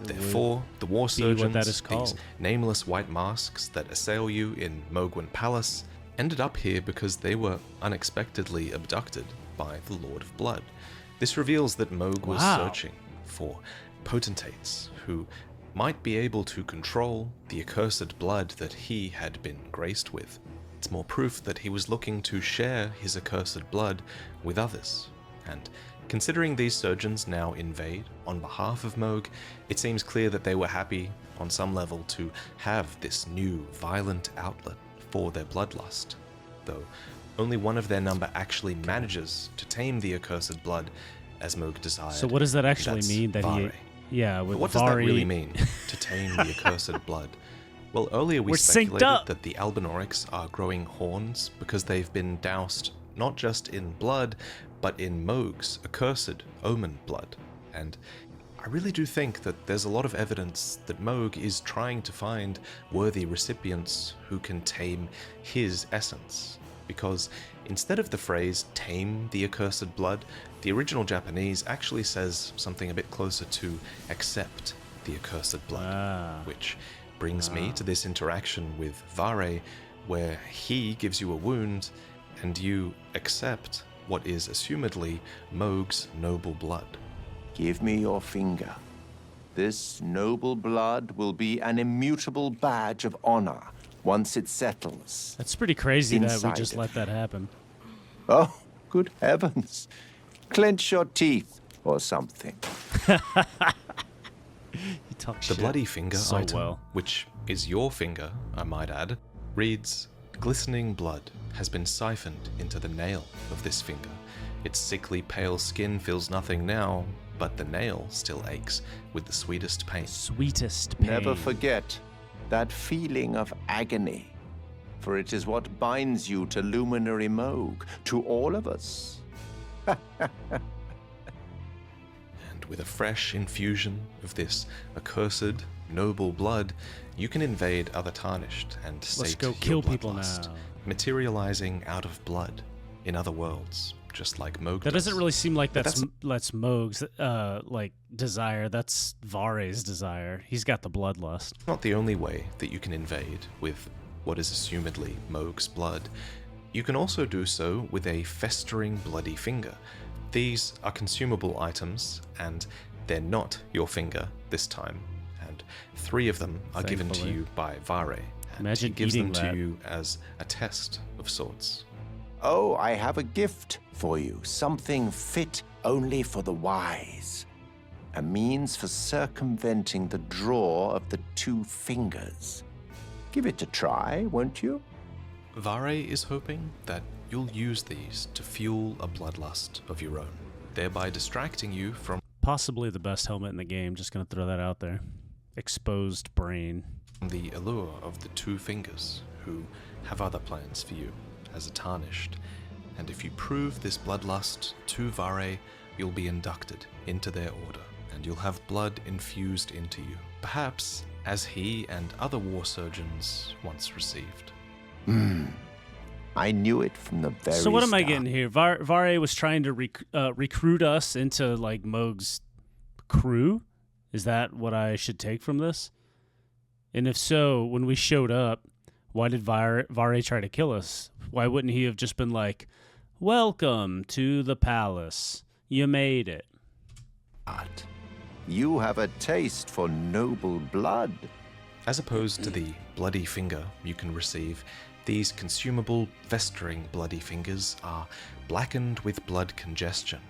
[SPEAKER 2] Therefore, the war surgeons, these nameless white masks that assail you in Mogwen Palace, ended up here because they were unexpectedly abducted by the Lord of Blood. This reveals that Mogh was searching for potentates who might be able to control the accursed blood that he had been graced with. It's more proof that he was looking to share his accursed blood with others. And considering these surgeons now invade on behalf of Mogh, it seems clear that they were happy, on some level, to have this new violent outlet for their bloodlust. Though only one of their number actually manages to tame the accursed blood as Mogh desired.
[SPEAKER 1] So what does that actually mean? That
[SPEAKER 2] Vare.
[SPEAKER 1] Yeah, with
[SPEAKER 2] but what does that really mean, to tame the accursed blood? Well, earlier we
[SPEAKER 1] We're synced
[SPEAKER 2] speculated
[SPEAKER 1] up.
[SPEAKER 2] that the Albinaurics are growing horns because they've been doused not just in blood, but in Mogh's accursed omen blood. And I really do think that there's a lot of evidence that Mogh is trying to find worthy recipients who can tame his essence. Because instead of the phrase tame the accursed blood, the original Japanese actually says something a bit closer to accept the accursed blood, which brings me to this interaction with Vare, where he gives you a wound and you accept what is assumedly Mogh's noble blood.
[SPEAKER 3] Give me your finger. This noble blood will be an immutable badge of honor once it settles.
[SPEAKER 1] That's pretty crazy that we
[SPEAKER 3] Inside
[SPEAKER 1] just
[SPEAKER 3] of
[SPEAKER 1] let that happen.
[SPEAKER 3] Oh, good heavens. Clench your teeth or something.
[SPEAKER 1] He talks
[SPEAKER 2] The
[SPEAKER 1] shit
[SPEAKER 2] bloody finger
[SPEAKER 1] so
[SPEAKER 2] item,
[SPEAKER 1] well.
[SPEAKER 2] which is your finger, I might add, reads, "Glistening blood has been siphoned into the nail of this finger. Its sickly pale skin feels nothing now, but the nail still aches with the sweetest pain."
[SPEAKER 1] Sweetest pain.
[SPEAKER 3] Never forget that feeling of agony, for it is what binds you to Luminary Mogh, to all of us.
[SPEAKER 2] And with a fresh infusion of this accursed, noble blood, you can invade other tarnished and
[SPEAKER 1] Let's
[SPEAKER 2] sate
[SPEAKER 1] go
[SPEAKER 2] your
[SPEAKER 1] kill people
[SPEAKER 2] bloodlust,
[SPEAKER 1] now.
[SPEAKER 2] materializing out of blood in other worlds, just like Mogh
[SPEAKER 1] That doesn't
[SPEAKER 2] does.
[SPEAKER 1] really seem like
[SPEAKER 2] But
[SPEAKER 1] that's Mogh's like desire. That's Vare's desire. He's got the bloodlust.
[SPEAKER 2] Not the only way that you can invade with what is assumedly Mogh's blood. You can also do so with a festering bloody finger. These are consumable items, and they're not your finger this time. And 3 of them are given to
[SPEAKER 1] Thankfully.
[SPEAKER 2] you by Vare, and
[SPEAKER 1] Imagine
[SPEAKER 2] he gives them
[SPEAKER 1] eating
[SPEAKER 2] to
[SPEAKER 1] that.
[SPEAKER 2] you as a test of sorts.
[SPEAKER 3] Oh, I have a gift for you, something fit only for the wise. A means for circumventing the draw of the 2 fingers. Give it a try, won't you?
[SPEAKER 2] Vare is hoping that you'll use these to fuel a bloodlust of your own, thereby distracting you from
[SPEAKER 1] Possibly the best helmet in the game. Just gonna throw that out there. Exposed brain.
[SPEAKER 2] the allure of the 2 fingers, who have other plans for you as a tarnished. And if you prove this bloodlust to Vare, you'll be inducted into their order, and you'll have blood infused into you, perhaps as he and other war surgeons once received.
[SPEAKER 3] I knew it from the very
[SPEAKER 1] So what am I
[SPEAKER 3] start.
[SPEAKER 1] getting here? Vare was trying to recruit us into like Mogh's crew. Is that what I should take from this? And if so, when we showed up, why did Vare try to kill us? Why wouldn't he have just been like, "Welcome to the palace. You made it."
[SPEAKER 3] But you have a taste for noble blood.
[SPEAKER 2] As opposed to the bloody finger you can receive, these consumable, festering bloody fingers are blackened with blood congestion.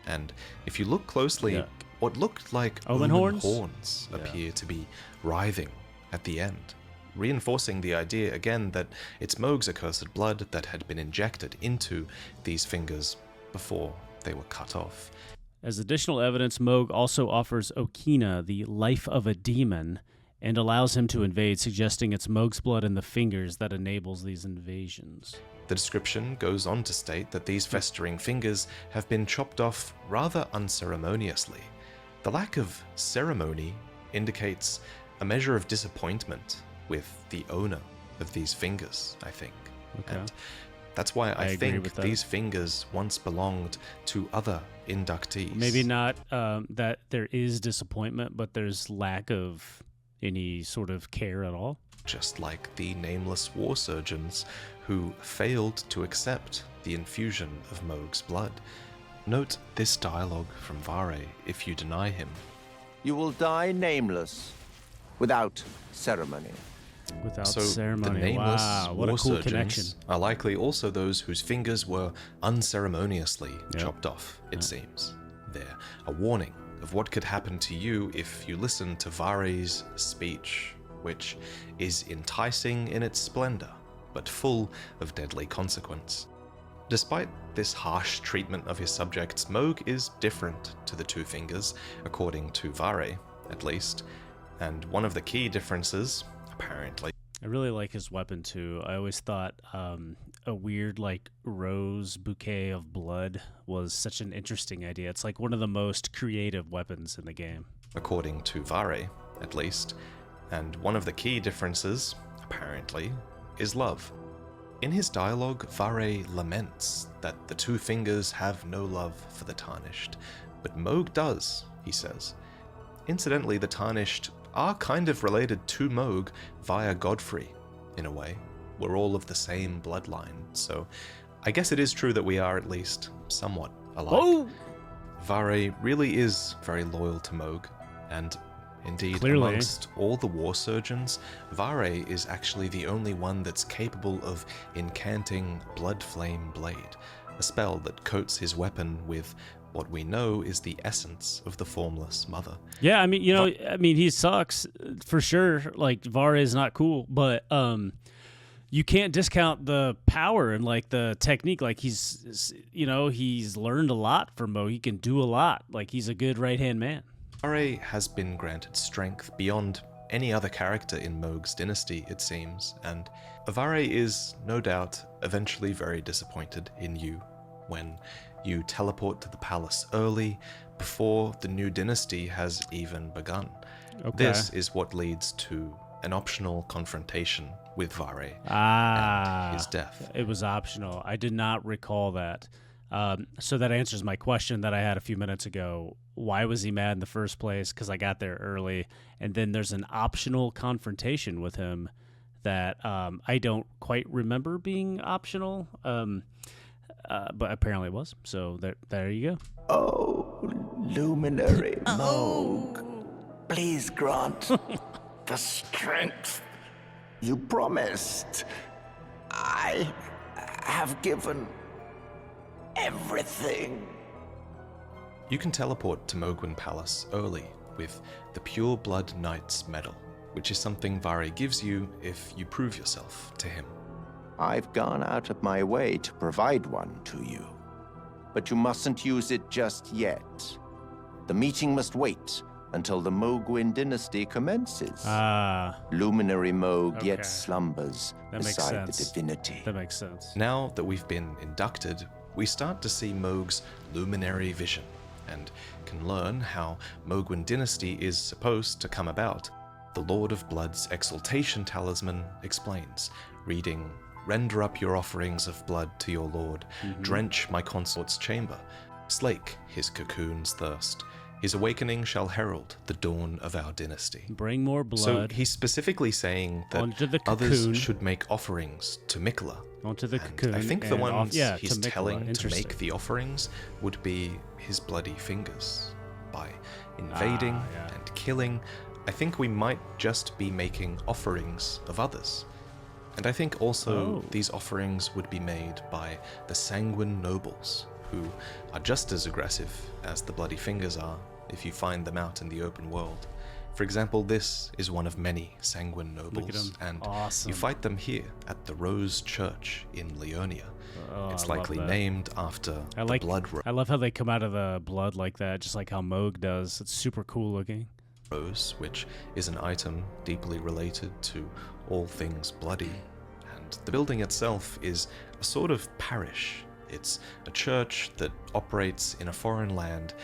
[SPEAKER 2] And if you look closely,
[SPEAKER 1] Yeah.
[SPEAKER 2] what looked like
[SPEAKER 1] Omen horns?
[SPEAKER 2] horns appear to be writhing at the end, reinforcing the idea again that it's Mogh's accursed blood that had been injected into these fingers before they were cut off.
[SPEAKER 1] As additional evidence, Mogh also offers Okina the life of a demon and allows him to invade, suggesting it's Mogh's blood in the fingers that enables these invasions.
[SPEAKER 2] The description goes on to state that these festering fingers have been chopped off rather unceremoniously. The lack of ceremony indicates a measure of disappointment with the owner of these fingers, I think.
[SPEAKER 1] Okay.
[SPEAKER 2] And that's why I
[SPEAKER 1] agree
[SPEAKER 2] think
[SPEAKER 1] with that.
[SPEAKER 2] these fingers once belonged to other inductees.
[SPEAKER 1] Maybe not that there is disappointment, but there's lack of any sort of care at all.
[SPEAKER 2] Just like the nameless war surgeons who failed to accept the infusion of Mogh's blood. Note this dialogue from Vare if you deny him.
[SPEAKER 3] You will die nameless, without ceremony.
[SPEAKER 1] Without
[SPEAKER 2] So
[SPEAKER 1] ceremony.
[SPEAKER 2] the nameless
[SPEAKER 1] Wow, what a
[SPEAKER 2] war
[SPEAKER 1] cool
[SPEAKER 2] surgeons
[SPEAKER 1] connection.
[SPEAKER 2] are likely also those whose fingers were unceremoniously
[SPEAKER 1] Yep.
[SPEAKER 2] chopped off, it seems. They're a warning of what could happen to you if you listen to Vare's speech, which is enticing in its splendor, but full of deadly consequence. Despite this harsh treatment of his subjects, Mogh is different to the 2 fingers, according to Vare, at least. And one of the key differences, apparently.
[SPEAKER 1] I really like his weapon too. I always thought a weird like rose bouquet of blood was such an interesting idea. It's like one of the most creative weapons in the game.
[SPEAKER 2] According to Vare, at least. And one of the key differences, apparently, is love. In his dialogue, Vare laments that the two fingers have no love for the Tarnished, but Mogh does, he says. Incidentally, the Tarnished are kind of related to Mogh via Godfrey, in a way. We're all of the same bloodline, so I guess it is true that we are at least somewhat alike.
[SPEAKER 1] Oh!
[SPEAKER 2] Vare really is very loyal to Mogh, and indeed,
[SPEAKER 1] Clearly.
[SPEAKER 2] amongst all the war surgeons, Vare is actually the only one that's capable of incanting Blood Flame Blade, a spell that coats his weapon with what we know is the essence of the Formless Mother.
[SPEAKER 1] Yeah, I mean, he sucks for sure. Like Vare is not cool, but you can't discount the power and like the technique. Like he's learned a lot from Mogh. He can do a lot. Like he's a good right-hand man.
[SPEAKER 2] Vare has been granted strength beyond any other character in Mogh's dynasty, it seems, and Vare is, no doubt, eventually very disappointed in you when you teleport to the palace early, before the new dynasty has even begun.
[SPEAKER 1] Okay.
[SPEAKER 2] This is what leads to an optional confrontation with Vare and his death.
[SPEAKER 1] It was optional. I did not recall that. So that answers my question that I had a few minutes ago. Why was he mad in the first place? Because I got there early. And then there's an optional confrontation with him that I don't quite remember being optional, but apparently it was. So there you go.
[SPEAKER 3] Oh, luminary Mogh, please grant the strength you promised. I have given everything.
[SPEAKER 2] You can teleport to Mogwin Palace early with the Pure Blood Knight's medal, which is something Vare gives you if you prove yourself to him.
[SPEAKER 3] I've gone out of my way to provide one to you, but you mustn't use it just yet. The meeting must wait until the Mogwin dynasty commences. Luminary Mogh yet
[SPEAKER 1] Okay.
[SPEAKER 3] slumbers
[SPEAKER 1] That makes
[SPEAKER 3] beside the
[SPEAKER 1] sense.
[SPEAKER 3] divinity.
[SPEAKER 1] That makes sense.
[SPEAKER 2] Now that we've been inducted, we start to see Mogh's luminary vision and can learn how Mogwin dynasty is supposed to come about. The Lord of Blood's exaltation talisman explains, reading, "Render up your offerings of blood to your lord, drench my consort's chamber, slake his cocoon's thirst. His awakening shall herald the dawn of our dynasty."
[SPEAKER 1] Bring more blood
[SPEAKER 2] So he's specifically saying
[SPEAKER 1] onto the
[SPEAKER 2] that others
[SPEAKER 1] cocoon.
[SPEAKER 2] should make offerings to Miquella.
[SPEAKER 1] onto the
[SPEAKER 2] And
[SPEAKER 1] cocoon.
[SPEAKER 2] I think the
[SPEAKER 1] and
[SPEAKER 2] ones
[SPEAKER 1] to
[SPEAKER 2] he's
[SPEAKER 1] Miquella.
[SPEAKER 2] telling to
[SPEAKER 1] Interesting.
[SPEAKER 2] make the offerings would be his bloody fingers. By invading
[SPEAKER 1] yeah.
[SPEAKER 2] and killing, I think we might just be making offerings of others. And I think also these offerings would be made by the sanguine nobles, who are just as aggressive as the bloody fingers are if you find them out in the open world. For example, this is one of many sanguine nobles, and
[SPEAKER 1] Awesome.
[SPEAKER 2] you fight them here at the Rose Church in Leonia. It's
[SPEAKER 1] I love
[SPEAKER 2] likely
[SPEAKER 1] that.
[SPEAKER 2] named after
[SPEAKER 1] I
[SPEAKER 2] the
[SPEAKER 1] like.
[SPEAKER 2] blood
[SPEAKER 1] I love how they come out of the blood like that, just like how Mogh does. It's super cool looking.
[SPEAKER 2] rose, which is an item deeply related to all things bloody. And the building itself is a sort of parish. It's a church that operates in a foreign land,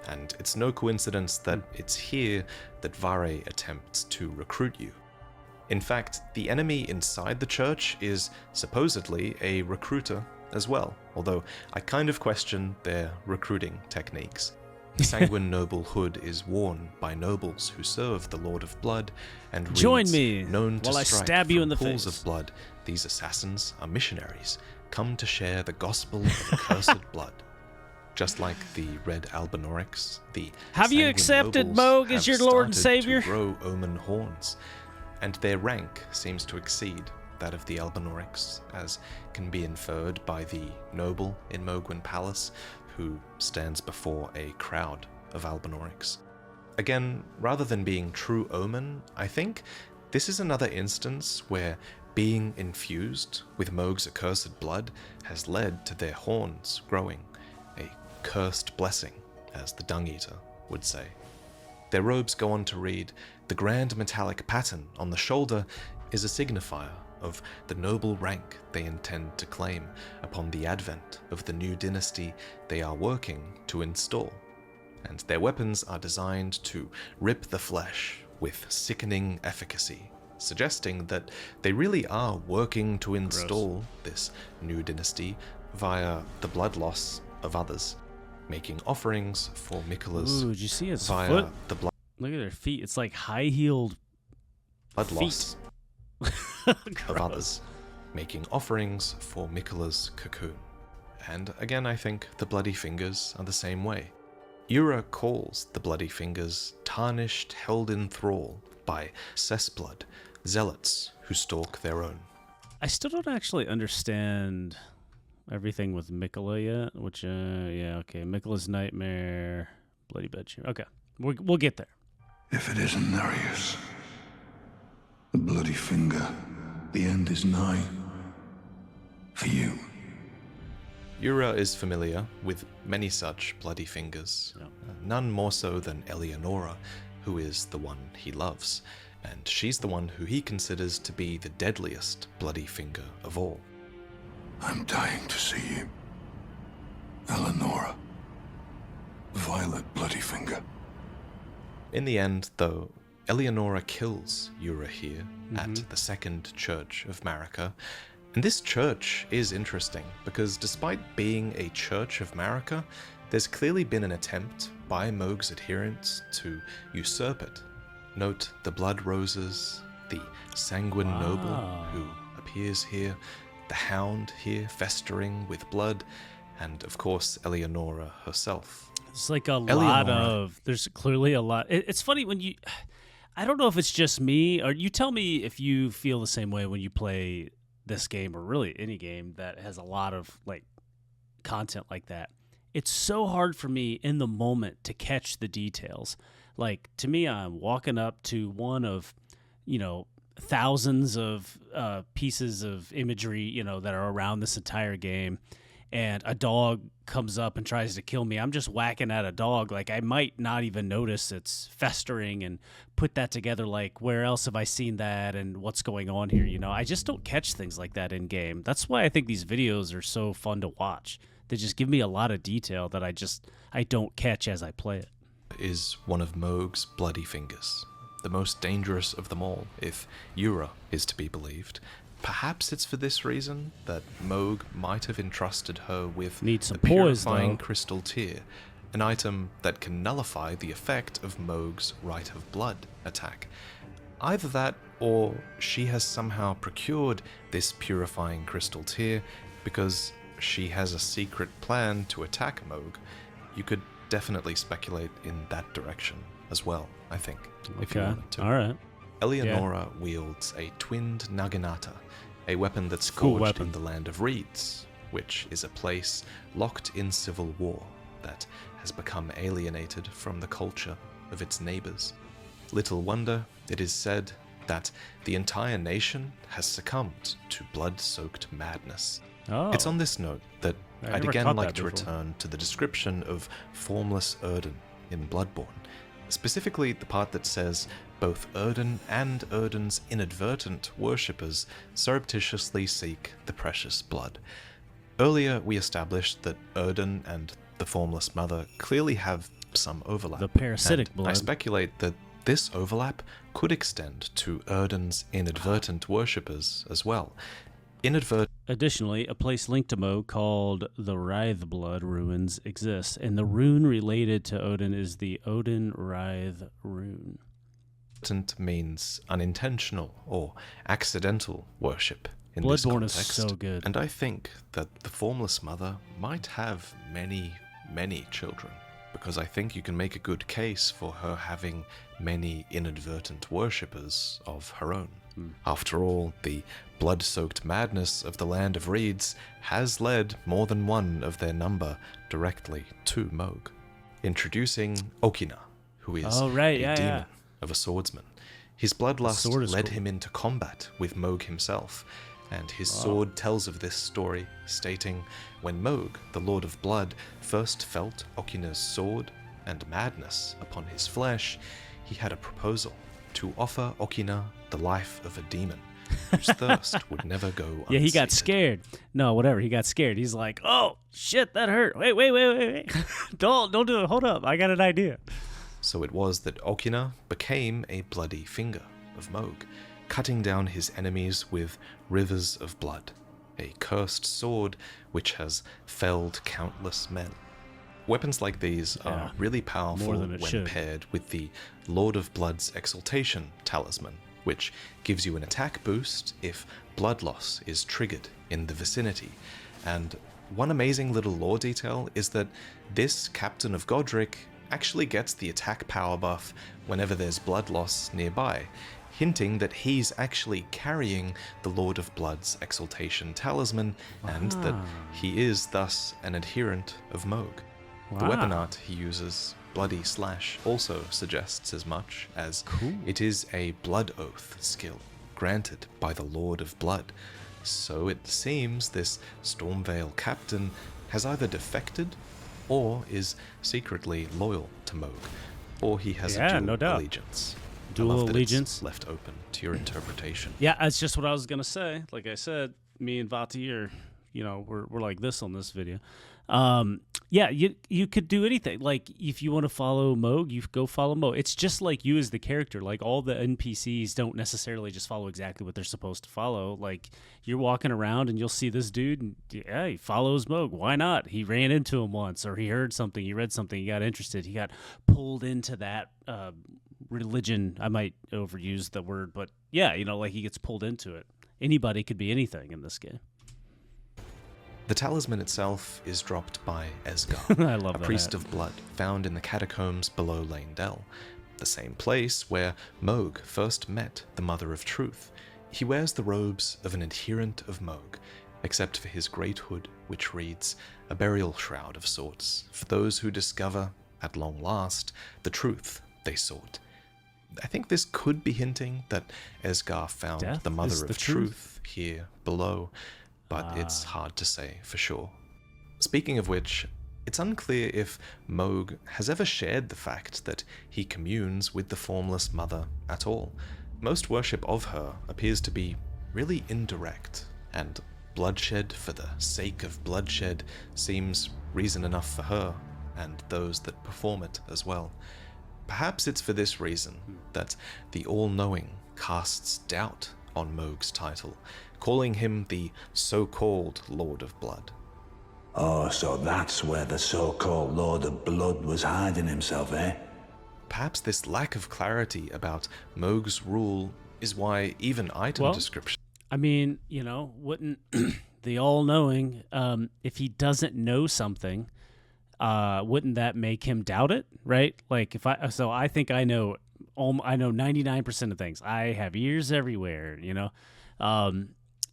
[SPEAKER 2] and it's no coincidence that it's here that Vare attempts to recruit you. In fact, the enemy inside the church is supposedly a recruiter as well, although I kind of question their recruiting techniques. The sanguine noble hood is worn by nobles who serve the Lord of Blood, and reads,
[SPEAKER 1] Join me
[SPEAKER 2] known to
[SPEAKER 1] while I
[SPEAKER 2] strike
[SPEAKER 1] stab you
[SPEAKER 2] from
[SPEAKER 1] in the
[SPEAKER 2] pools
[SPEAKER 1] face."
[SPEAKER 2] of blood. These assassins are missionaries, come to share the gospel of accursed blood. Just like the red Albinorix, the
[SPEAKER 1] Have you
[SPEAKER 2] sanguine
[SPEAKER 1] accepted
[SPEAKER 2] nobles
[SPEAKER 1] Mogh as
[SPEAKER 2] have
[SPEAKER 1] your Lord and
[SPEAKER 2] started
[SPEAKER 1] Savior?
[SPEAKER 2] to grow omen horns, and their rank seems to exceed that of the Albinorix, as can be inferred by the noble in Mogwin Palace, who stands before a crowd of Albinorix. Again, rather than being true omen, I think this is another instance where being infused with Mogh's accursed blood has led to their horns growing, a cursed blessing, as the Dung Eater would say. Their robes go on to read, "The grand metallic pattern on the shoulder is a signifier of the noble rank they intend to claim upon the advent of the new dynasty they are working to install. And their weapons are designed to rip the flesh with sickening efficacy, suggesting that they really are working to install this new dynasty via the blood loss of others, making offerings for Miquella's
[SPEAKER 1] Ooh, did you see his
[SPEAKER 2] via
[SPEAKER 1] foot?
[SPEAKER 2] the blood
[SPEAKER 1] Look at their feet. It's like high-heeled feet.
[SPEAKER 2] loss of others, making offerings for Miquella's cocoon. And again, I think the bloody fingers are the same way. Ura calls the bloody fingers tarnished, held in thrall by cessblood, zealots who stalk their own.
[SPEAKER 1] I still don't actually understand everything with Miquella yet, which, yeah, okay. Miquella's Nightmare, Bloody Bedchamber. Okay, we'll get there.
[SPEAKER 4] If it isn't Nereus, the bloody finger, the end is nigh. For you.
[SPEAKER 2] Ura is familiar with many such bloody fingers, none more so than Eleonora, who is the one he loves, and she's the one who he considers to be the deadliest bloody finger of all.
[SPEAKER 4] I'm dying to see you. Eleonora. Violet bloody finger.
[SPEAKER 2] In the end, though, Eleonora kills Ura here at the Second Church of Marika. And this church is interesting because despite being a Church of Marika, there's clearly been an attempt by Mogh's adherents to usurp it. Note the blood roses, the sanguine noble who appears here, the hound here festering with blood, and of course Eleonora herself.
[SPEAKER 1] It's like there's clearly a lot. It's funny when you, I don't know if it's just me, or you tell me if you feel the same way when you play this game, or really any game that has a lot of like content like that. It's so hard for me in the moment to catch the details. Like, to me, I'm walking up to one of, thousands of pieces of imagery, that are around this entire game, and a dog comes up and tries to kill me. I'm just whacking at a dog. Like, I might not even notice it's festering and put that together. Like, where else have I seen that and what's going on here? I just don't catch things like that in game. That's why I think these videos are so fun to watch. They just give me a lot of detail that I don't catch as I play it.
[SPEAKER 2] Is one of Mogh's bloody fingers, the most dangerous of them all, if Ura is to be believed. Perhaps it's for this reason that Mogh might have entrusted her with the purifying crystal tear, an item that can nullify the effect of Mogh's Rite of Blood attack. Either that, or she has somehow procured this purifying crystal tear because she has a secret plan to attack Mogh. You could definitely speculate in that direction as well, I think, if you wanted to.
[SPEAKER 1] All right.
[SPEAKER 2] Eleonora wields a twinned naginata, a weapon that's forged in the land of reeds, which is a place locked in civil war that has become alienated from the culture of its neighbors. Little wonder it is said that the entire nation has succumbed to blood-soaked madness.
[SPEAKER 1] Oh.
[SPEAKER 2] It's on this note that I'd again like to return to the description of formless Erden in Bloodborne, specifically the part that says both Erden and Erden's inadvertent worshippers surreptitiously seek the precious blood. Earlier we established that Erden and the Formless Mother clearly have some overlap.
[SPEAKER 1] The parasitic blood.
[SPEAKER 2] I speculate that this overlap could extend to Erden's inadvertent worshippers as well.
[SPEAKER 1] Additionally, a place linked to Mogh called the Wraithblood Ruins exists, and the rune related to Odin is the Odin Wraith rune.
[SPEAKER 2] Means unintentional or accidental worship in
[SPEAKER 1] Bloodborne
[SPEAKER 2] this context.
[SPEAKER 1] Is so good.
[SPEAKER 2] And I think that the Formless Mother might have many, many children, because I think you can make a good case for her having many inadvertent worshippers of her own. After all, the blood-soaked madness of the land of reeds has led more than one of their number directly to Mogh. Introducing Okina, who is a demon of a swordsman. His bloodlust led him into combat with Mogh himself, and his sword tells of this story, stating, when Mogh, the Lord of Blood, first felt Okina's sword, and madness upon his flesh, he had a proposal to offer Okina the life of a demon, whose thirst would never go unsated.
[SPEAKER 1] Yeah, he got scared. No, whatever. He got scared. He's like, oh, shit, that hurt. Wait. Don't do it. Hold up. I got an idea.
[SPEAKER 2] So it was that Okina became a bloody finger of Mogh, cutting down his enemies with rivers of blood, a cursed sword which has felled countless men. Weapons like these are really powerful when paired with the Lord of Blood's Exaltation talisman, which gives you an attack boost if blood loss is triggered in the vicinity. And one amazing little lore detail is that this Captain of Godric actually gets the attack power buff whenever there's blood loss nearby, hinting that he's actually carrying the Lord of Blood's Exaltation talisman, and that he is thus an adherent of Mogh. The weapon art he uses, Bloody Slash, also suggests as much, as it is a Blood Oath skill granted by the Lord of Blood. So it seems this Stormvale captain has either defected or is secretly loyal to Mogh, or he has a dual allegiance.
[SPEAKER 1] Dual allegiance
[SPEAKER 2] left open to your interpretation.
[SPEAKER 1] Yeah, that's just what I was gonna say. Like I said, me and Vati are, we're like this on this video. Yeah, you could do anything. Like, if you want to follow Mogh, you go follow Mogh. It's just like you as the character. Like, all the NPCs don't necessarily just follow exactly what they're supposed to follow. Like, you're walking around and you'll see this dude, and yeah, he follows Mogh. Why not? He ran into him once, or he heard something, he read something, he got interested, he got pulled into that religion. I might overuse the word, but yeah, like he gets pulled into it. Anybody could be anything in this game.
[SPEAKER 2] The talisman itself is dropped by Esgar,
[SPEAKER 1] I love
[SPEAKER 2] a priest of blood found in the catacombs below Lane Dell, the same place where Mogh first met the Mother of Truth. He wears the robes of an adherent of Mogh, except for his great hood, which reads, a burial shroud of sorts, for those who discover, at long last, the truth they sought. I think this could be hinting that Esgar found the Mother of Truth here below, but it's hard to say for sure. Speaking of which, it's unclear if Mogh has ever shared the fact that he communes with the formless mother at all. Most worship of her appears to be really indirect, and bloodshed for the sake of bloodshed seems reason enough for her, and those that perform it as well. Perhaps it's for this reason that the All-Knowing casts doubt on Mogh's title, calling him the so-called Lord of Blood.
[SPEAKER 5] Oh, so that's where the so-called Lord of Blood was hiding himself, eh?
[SPEAKER 2] Perhaps this lack of clarity about Mogh's rule is why even item description...
[SPEAKER 1] I mean, wouldn't the All-Knowing, if he doesn't know something, wouldn't that make him doubt it, right? Like, I think I know 99% of things. I have ears everywhere,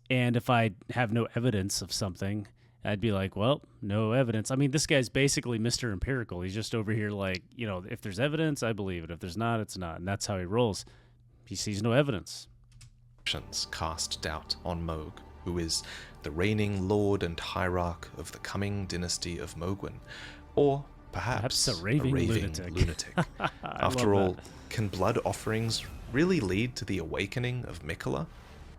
[SPEAKER 1] and if I have no evidence of something, I'd be like, well, no evidence. I mean, this guy's basically Mr. Empirical. He's just over here like, if there's evidence, I believe it. If there's not, it's not. And that's how he rolls. He sees no evidence.
[SPEAKER 2] Cast doubt on Mogh, who is the reigning lord and hierarch of the coming dynasty of Mohgwyn, or perhaps
[SPEAKER 1] a raving lunatic.
[SPEAKER 2] After all, can blood offerings really lead to the awakening of Miquella?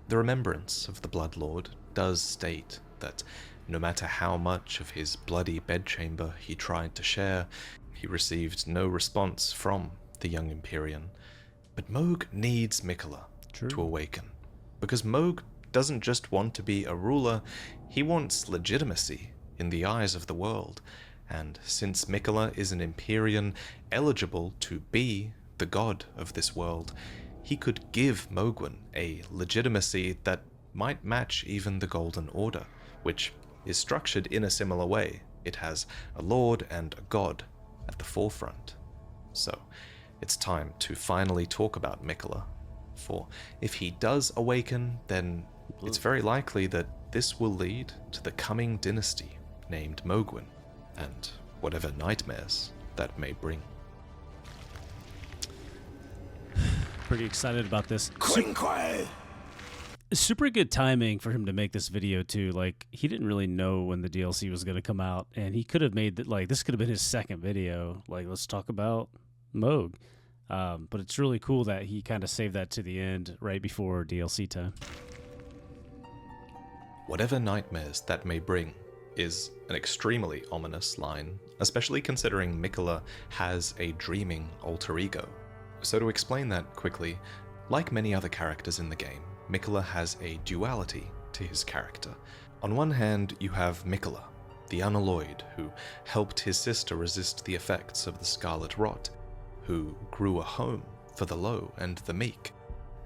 [SPEAKER 2] The remembrance of the Blood Lord does state that no matter how much of his bloody bedchamber he tried to share, he received no response from the young Empyrean. But Mogh needs Miquella to awaken, because Mogh doesn't just want to be a ruler, he wants legitimacy in the eyes of the world. And since Miquella is an Empyrean eligible to be the god of this world, he could give Mohgwyn a legitimacy that might match even the Golden Order, which is structured in a similar way. It has a lord and a god at the forefront. So, it's time to finally talk about Miquella, for if he does awaken, then it's very likely that this will lead to the coming dynasty named Mohgwyn, and whatever nightmares that may bring.
[SPEAKER 1] Pretty excited about this. Super good timing for him to make this video too. Like, he didn't really know when the DLC was going to come out, and he could have made this could have been his second video. Like, let's talk about Mogh. But it's really cool that he kind of saved that to the end, right before DLC time.
[SPEAKER 2] Whatever nightmares that may bring is an extremely ominous line, especially considering Miquella has a dreaming alter ego. So to explain that quickly, like many other characters in the game, Miquella has a duality to his character. On one hand, you have Miquella, the unalloyed, who helped his sister resist the effects of the Scarlet Rot, who grew a home for the low and the meek,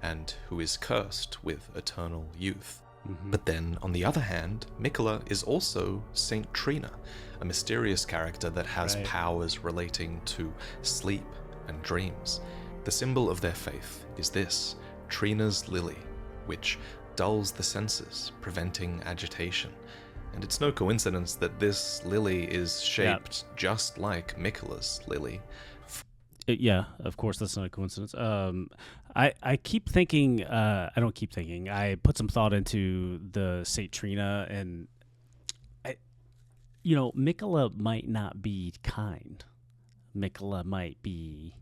[SPEAKER 2] and who is cursed with eternal youth. But then, on the other hand, Miquella is also Saint Trina, a mysterious character that has powers relating to sleep and dreams. The symbol of their faith is this, Trina's lily, which dulls the senses, preventing agitation. And it's no coincidence that this lily is shaped just like Miquella's lily.
[SPEAKER 1] Yeah, of course, that's not a coincidence. I keep thinking, I don't keep thinking, I put some thought into the Saint Trina, and Miquella might not be kind. Miquella might be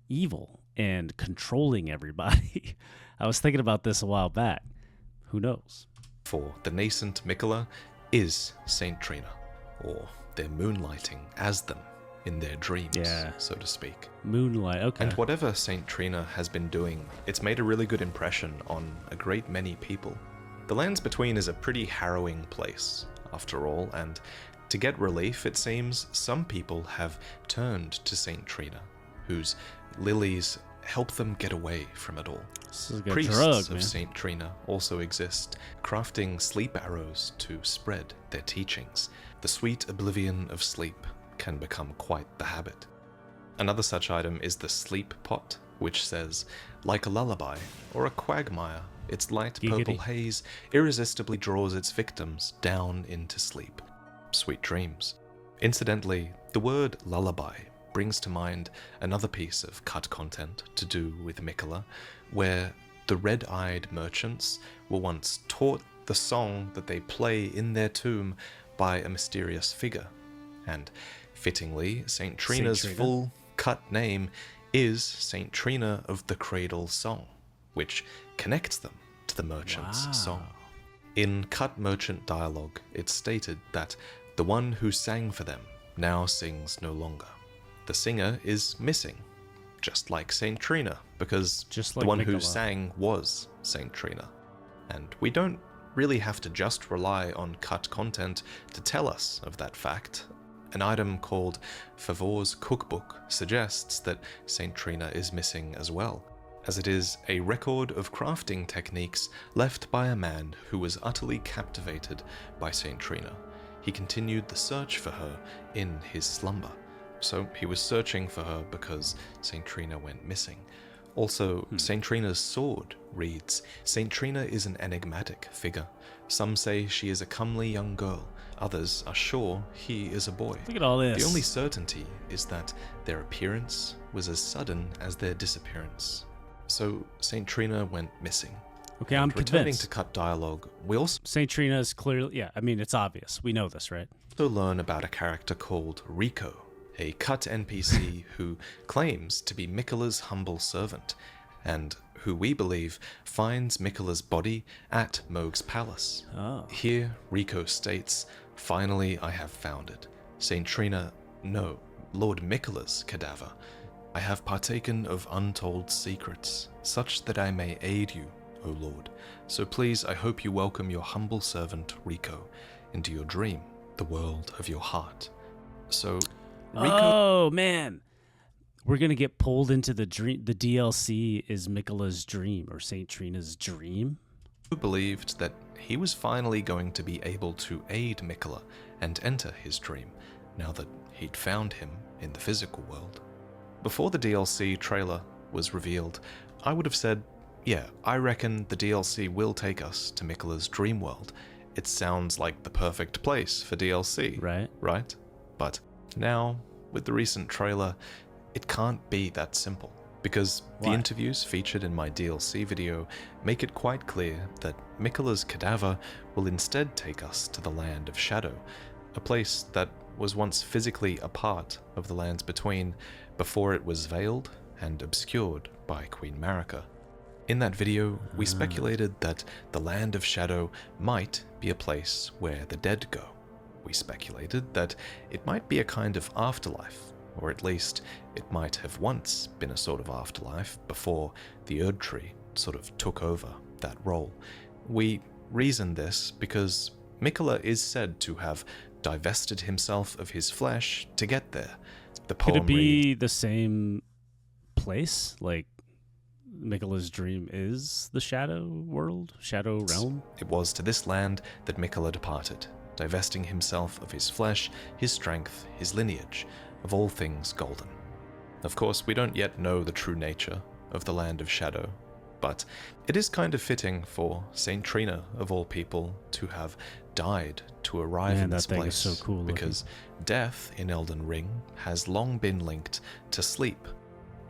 [SPEAKER 1] evil and controlling everybody. I was thinking about this a while back. Who knows?
[SPEAKER 2] For the nascent Miquella is Saint Trina, or they're moonlighting as them in their dreams, so to speak.
[SPEAKER 1] Moonlight, okay.
[SPEAKER 2] And whatever Saint Trina has been doing, it's made a really good impression on a great many people. The Lands Between is a pretty harrowing place, after all, and to get relief, it seems some people have turned to Saint Trina, whose lilies help them get away from it all.
[SPEAKER 1] This is like a
[SPEAKER 2] Priests
[SPEAKER 1] drug,
[SPEAKER 2] of
[SPEAKER 1] man.
[SPEAKER 2] Saint Trina also exist, crafting sleep arrows to spread their teachings. The sweet oblivion of sleep can become quite the habit. Another such item is the sleep pot, which says, like a lullaby or a quagmire, its light purple haze irresistibly draws its victims down into sleep. Sweet dreams. Incidentally, the word lullaby brings to mind another piece of cut content to do with Miquella, where the red-eyed merchants were once taught the song that they play in their tomb by a mysterious figure. And fittingly, Saint Trina's full cut name is Saint Trina of the Cradle Song, which connects them to the merchant's song. In cut merchant dialogue, it's stated that the one who sang for them now sings no longer. The singer is missing, just like Saint Trina, because the one who sang was Saint Trina. And we don't really have to just rely on cut content to tell us of that fact. An item called Favor's Cookbook suggests that Saint Trina is missing as well, as it is a record of crafting techniques left by a man who was utterly captivated by Saint Trina. He continued the search for her in his slumber. So he was searching for her because Saint Trina went missing. Also, Saint Trina's sword reads, Saint Trina is an enigmatic figure. Some say she is a comely young girl. Others are sure he is a boy.
[SPEAKER 1] Look at all this.
[SPEAKER 2] The only certainty is that their appearance was as sudden as their disappearance. So Saint Trina went missing.
[SPEAKER 1] Okay, I'm
[SPEAKER 2] Returning
[SPEAKER 1] convinced.
[SPEAKER 2] to cut dialogue, we also
[SPEAKER 1] Saint Trina is clearly, it's obvious. We know this, right?
[SPEAKER 2] learn about a character called Rico, a cut NPC who claims to be Miquella's humble servant, and who we believe finds Miquella's body at Mogh's palace.
[SPEAKER 1] Oh.
[SPEAKER 2] Here, Rico states, "Finally I have found it. Saint Trina, no, Lord Miquella's cadaver. I have partaken of untold secrets, such that I may aid you, O Lord. So please, I hope you welcome your humble servant, Rico, into your dream, the world of your heart." So, Rico...
[SPEAKER 1] Oh, man. We're going to get pulled into the dream. The DLC is Miquella's dream, or Saint Trina's dream.
[SPEAKER 2] believed that he was finally going to be able to aid Miquella and enter his dream, now that he'd found him in the physical world. Before the DLC trailer was revealed, I would have said, yeah, I reckon the DLC will take us to Miquella's dream world. It sounds like the perfect place for DLC.
[SPEAKER 1] Right.
[SPEAKER 2] But now, with the recent trailer, it can't be that simple. because the
[SPEAKER 1] Why?
[SPEAKER 2] interviews featured in my DLC video make it quite clear that Miquella's cadaver will instead take us to the Land of Shadow, a place that was once physically a part of the Lands Between before it was veiled and obscured by Queen Marika. In that video, we speculated that the Land of Shadow might be a place where the dead go. We speculated that it might be a kind of afterlife, or at least it might have once been a sort of afterlife before the Erd Tree sort of took over that role. We reasoned this because Miquella is said to have divested himself of his flesh to get there. The poem
[SPEAKER 1] Could it
[SPEAKER 2] reads,
[SPEAKER 1] be the same place? Like, Miquella's dream is the Shadow World? Shadow Realm?
[SPEAKER 2] it was to this land that Miquella departed, divesting himself of his flesh, his strength, his lineage, of all things golden. Of course, we don't yet know the true nature of the Land of Shadow, but it is kind of fitting for Saint Trina, of all people, to have died to arrive
[SPEAKER 1] Man,
[SPEAKER 2] in this
[SPEAKER 1] that thing
[SPEAKER 2] place,
[SPEAKER 1] is so cool looking.
[SPEAKER 2] because death in Elden Ring has long been linked to sleep.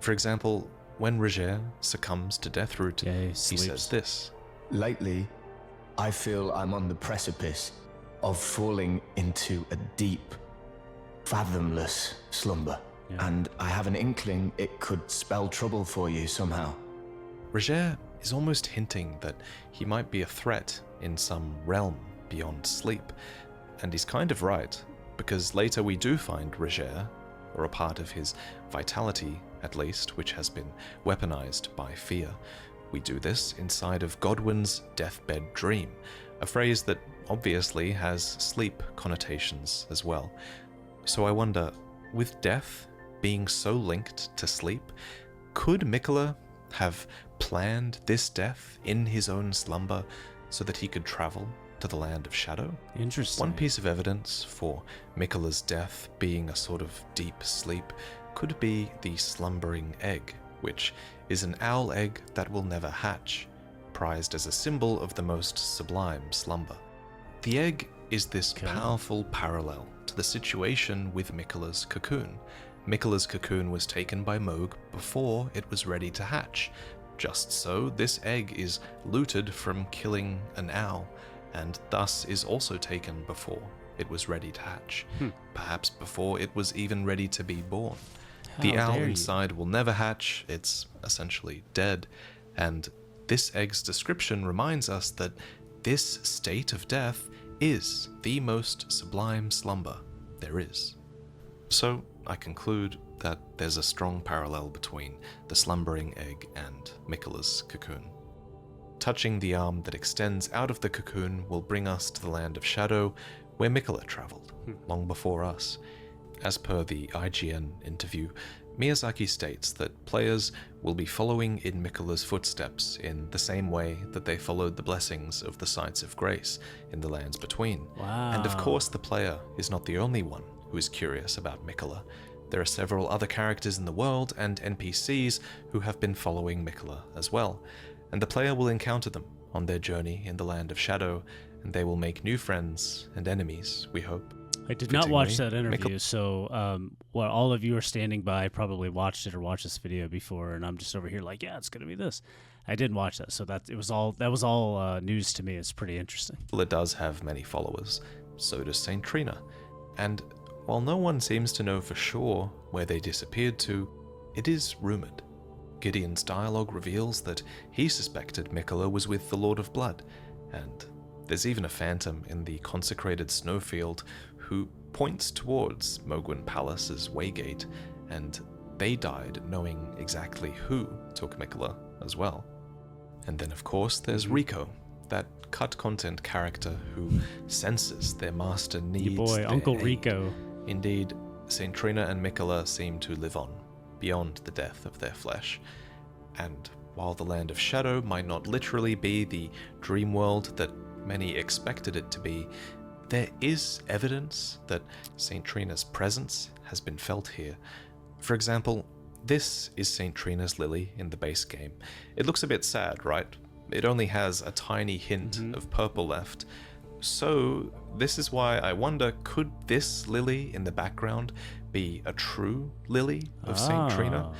[SPEAKER 2] For example, when Roger succumbs to Deathroot,
[SPEAKER 1] Yeah, he
[SPEAKER 2] he
[SPEAKER 1] sleeps.
[SPEAKER 2] says this.
[SPEAKER 6] Lately, I feel I'm on the precipice of falling into a deep, fathomless slumber.
[SPEAKER 1] Yeah.
[SPEAKER 6] And I have an inkling it could spell trouble for you somehow.
[SPEAKER 2] Roger is almost hinting that he might be a threat in some realm beyond sleep, and he's kind of right, because later we do find Roger, or a part of his vitality at least, which has been weaponized by fear. We do this inside of Godwin's deathbed dream, a phrase that obviously has sleep connotations as well. So I wonder, with death being so linked to sleep, could Miquella have planned this death in his own slumber so that he could travel to the Land of Shadow?
[SPEAKER 1] Interesting.
[SPEAKER 2] One piece of evidence for Miquella's death being a sort of deep sleep could be the slumbering egg, which is an owl egg that will never hatch, prized as a symbol of the most sublime slumber. The egg is this powerful parallel to the situation with Miquella's cocoon. Miquella's cocoon was taken by Mogh before it was ready to hatch. Just so, this egg is looted from killing an owl, and thus is also taken before it was ready to hatch. Perhaps before it was even ready to be born. The
[SPEAKER 1] How
[SPEAKER 2] owl
[SPEAKER 1] dare you.
[SPEAKER 2] inside will never hatch, it's essentially dead, and this egg's description reminds us that this state of death is the most sublime slumber there is. So, I conclude that there's a strong parallel between the slumbering egg and Miquella's cocoon. Touching the arm that extends out of the cocoon will bring us to the Land of Shadow, where Miquella traveled, long before us. As per the IGN interview, Miyazaki states that players will be following in Miquella's footsteps in the same way that they followed the blessings of the Sites of Grace in the Lands Between.
[SPEAKER 1] Wow.
[SPEAKER 2] And of course the player is not the only one who is curious about Miquella. There are several other characters in the world and NPCs who have been following Miquella as well, and the player will encounter them on their journey in the Land of Shadow, and they will make new friends and enemies, we hope.
[SPEAKER 1] I did not watch
[SPEAKER 2] Fittingly,
[SPEAKER 1] that interview, so while all of you are standing by probably watched it or watched this video before, and I'm just over here like, yeah, it's gonna be this. I didn't watch that, so that was all news to me. It's pretty interesting.
[SPEAKER 2] Miquella does have many followers, so does Saint Trina, and while no one seems to know for sure where they disappeared to, it is rumored. Gideon's dialogue reveals that he suspected Miquella was with the Lord of Blood, and there's even a phantom in the consecrated snowfield who points towards Mogwin Palace's Waygate, and they died knowing exactly who took Miquella as well. And then of course there's Rico, that cut content character who senses their master needs
[SPEAKER 1] Your boy,
[SPEAKER 2] their
[SPEAKER 1] Uncle
[SPEAKER 2] aid.
[SPEAKER 1] Rico.
[SPEAKER 2] Indeed, Saint Trina and Miquella seem to live on, beyond the death of their flesh. And while the Land of Shadow might not literally be the dream world that many expected it to be, there is evidence that Saint Trina's presence has been felt here. For example, this is Saint Trina's lily in the base game. It looks a bit sad, right? It only has a tiny hint of purple left. So, this is why I wonder, could this lily in the background be a true lily of Saint Trina?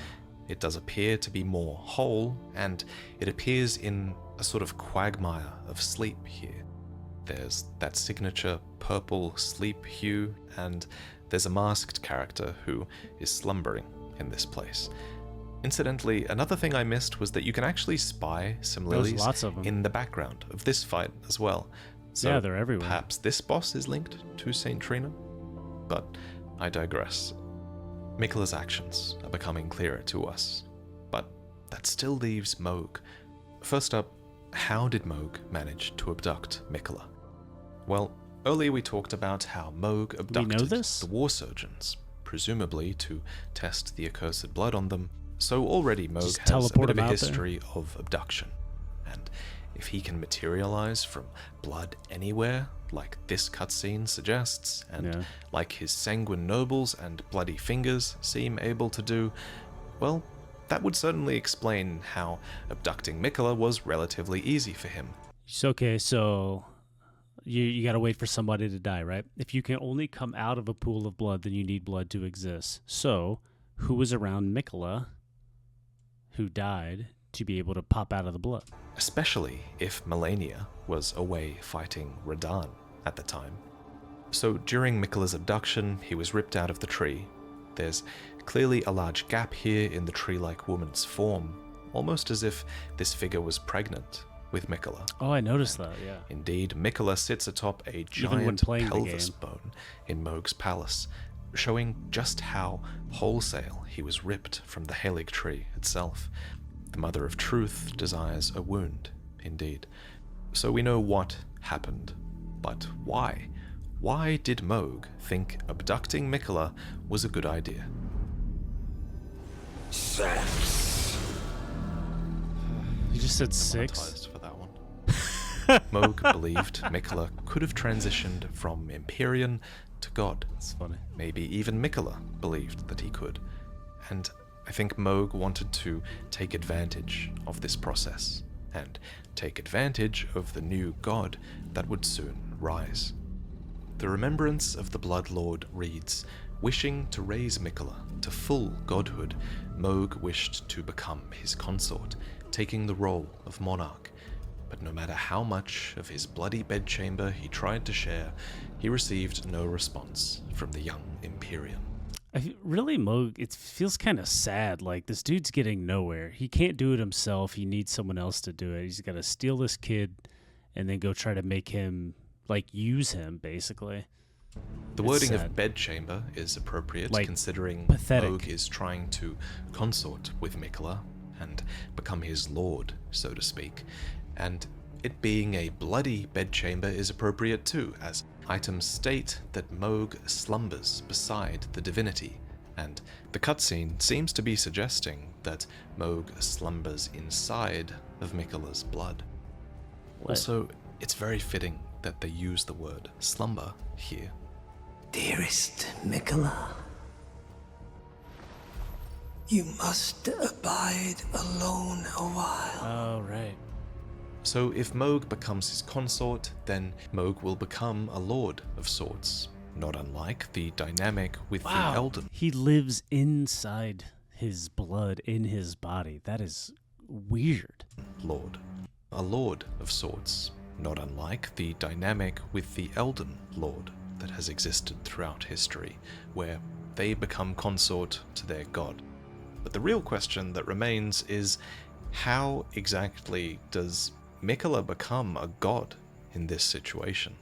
[SPEAKER 2] it does appear to be more whole, and it appears in a sort of quagmire of sleep here. There's that signature purple sleep hue, and there's a masked character who is slumbering in this place. Incidentally, another thing I missed was that you can actually spy some lilies
[SPEAKER 1] lots of them
[SPEAKER 2] in the background of this fight as well. So
[SPEAKER 1] yeah, they're everywhere.
[SPEAKER 2] perhaps this boss is linked to Saint Trina? But I digress. Miquella's actions are becoming clearer to us, but that still leaves Mogh. First up, how did Mogh manage to abduct Miquella? Well, earlier we talked about how Mogh abducted the war surgeons, presumably to test the accursed blood on them, so already Mogh has a bit of a history of abduction. And if he can materialize from blood anywhere, like this cutscene suggests, and like his sanguine nobles and bloody fingers seem able to do, well, that would certainly explain how abducting Miquella was relatively easy for him.
[SPEAKER 1] Okay, so you got to wait for somebody to die, right? If you can only come out of a pool of blood, then you need blood to exist. So, who was around Miquella who died to be able to pop out of the blood?
[SPEAKER 2] Especially if Melania was away fighting Radahn at the time. So during Miquella's abduction, he was ripped out of the tree. There's clearly a large gap here in the tree-like woman's form, almost as if this figure was pregnant with Miquella.
[SPEAKER 1] Oh, I noticed that, yeah.
[SPEAKER 2] Indeed, Miquella sits atop a giant pelvis bone in Mogh's palace, showing just how wholesale he was ripped from the Halig tree itself. The Mother of Truth desires a wound, indeed. So we know what happened, but why? Why did Mogh think abducting Miquella was a good idea?
[SPEAKER 5] Sex.
[SPEAKER 1] You just said 6?
[SPEAKER 2] For that one. Mogh believed Miquella could have transitioned from Empyrean to God.
[SPEAKER 1] That's funny.
[SPEAKER 2] Maybe even Miquella believed that he could. And I think Mogh wanted to take advantage of this process, and take advantage of the new god that would soon rise. The remembrance of the Blood Lord reads, wishing to raise Miquella to full godhood, Mogh wished to become his consort, taking the role of monarch. But no matter how much of his bloody bedchamber he tried to share, he received no response from the young Empyrean.
[SPEAKER 1] Really, Mogh, it feels kind of sad. Like, this dude's getting nowhere. He can't do it himself. He needs someone else to do it. He's got to steal this kid and then go try to make him, like, use him, basically.
[SPEAKER 2] The wording of bedchamber is appropriate, like, considering Mogh is trying to consort with Miquella and become his lord, so to speak. And it being a bloody bedchamber is appropriate too, as items state that Mogh slumbers beside the divinity, and the cutscene seems to be suggesting that Mogh slumbers inside of Miquella's blood. Also, it's very fitting that they use the word slumber here.
[SPEAKER 5] Dearest Miquella, you must abide alone a while.
[SPEAKER 1] Oh, right.
[SPEAKER 2] So if Mogh becomes his consort, then Mogh will become a lord of sorts, not unlike the dynamic with the Elden.
[SPEAKER 1] He lives inside his blood, in his body. That is weird.
[SPEAKER 2] Lord. A lord of sorts, not unlike the dynamic with the Elden Lord that has existed throughout history, where they become consort to their god. But the real question that remains is, how exactly does Miquella become a god in this situation?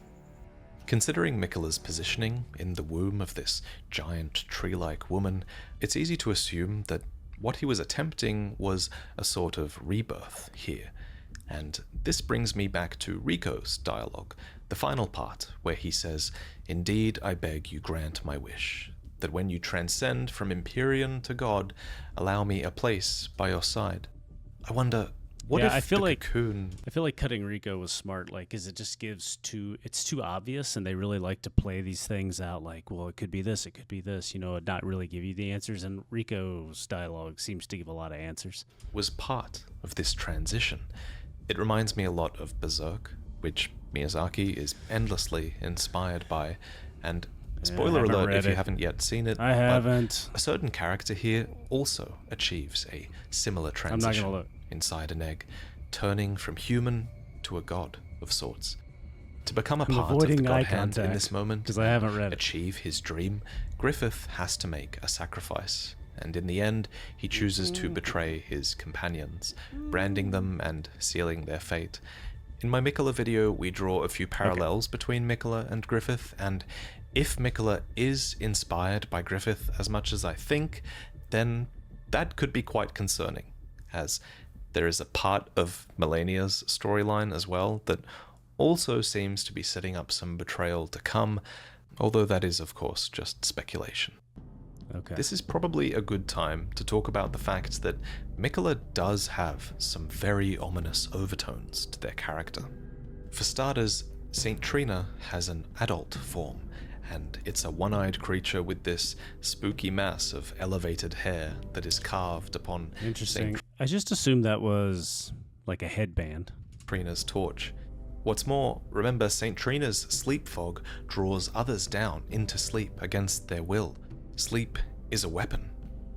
[SPEAKER 2] Considering Miquella's positioning in the womb of this giant tree-like woman, it's easy to assume that what he was attempting was a sort of rebirth here. And this brings me back to Rico's dialogue, the final part, where he says, "Indeed, I beg you grant my wish, that when you transcend from Empyrean to God, allow me a place by your side." I wonder, what if
[SPEAKER 1] I feel like
[SPEAKER 2] cocoon...
[SPEAKER 1] I feel like cutting Rico was smart, like, because it just gives it's too obvious, and they really like to play these things out, like, well, it could be this, you know, and not really give you the answers, and Rico's dialogue seems to give a lot of answers.
[SPEAKER 2] Was part of this transition. It reminds me a lot of Berserk, which Miyazaki is endlessly inspired by, and Spoiler
[SPEAKER 1] haven't
[SPEAKER 2] alert
[SPEAKER 1] read
[SPEAKER 2] if you
[SPEAKER 1] it.
[SPEAKER 2] haven't yet seen it.
[SPEAKER 1] I
[SPEAKER 2] but
[SPEAKER 1] haven't.
[SPEAKER 2] A certain character here also achieves a similar
[SPEAKER 1] I'm not
[SPEAKER 2] transition
[SPEAKER 1] gonna look.
[SPEAKER 2] inside an egg, turning from human to a god of sorts. To become a
[SPEAKER 1] I'm
[SPEAKER 2] part of the
[SPEAKER 1] avoiding eye
[SPEAKER 2] god hand in
[SPEAKER 1] contact,
[SPEAKER 2] this moment
[SPEAKER 1] 'cause I haven't read it.
[SPEAKER 2] achieve his dream, Griffith has to make a sacrifice, and in the end, he chooses to betray his companions, branding them and sealing their fate. In my Miquella video, we draw a few parallels between Miquella and Griffith, and if Miquella is inspired by Griffith as much as I think, then that could be quite concerning, as there is a part of Melania's storyline as well that also seems to be setting up some betrayal to come, although that is, of course, just speculation.
[SPEAKER 1] Okay.
[SPEAKER 2] This is probably a good time to talk about the fact that Miquella does have some very ominous overtones to their character. For starters, Saint Trina has an adult form, and it's a one-eyed creature with this spooky mass of elevated hair that is carved upon
[SPEAKER 1] Interesting.
[SPEAKER 2] Saint
[SPEAKER 1] I just assumed that was like a headband.
[SPEAKER 2] Trina's torch. What's more, remember Saint Trina's sleep fog draws others down into sleep against their will. Sleep is a weapon.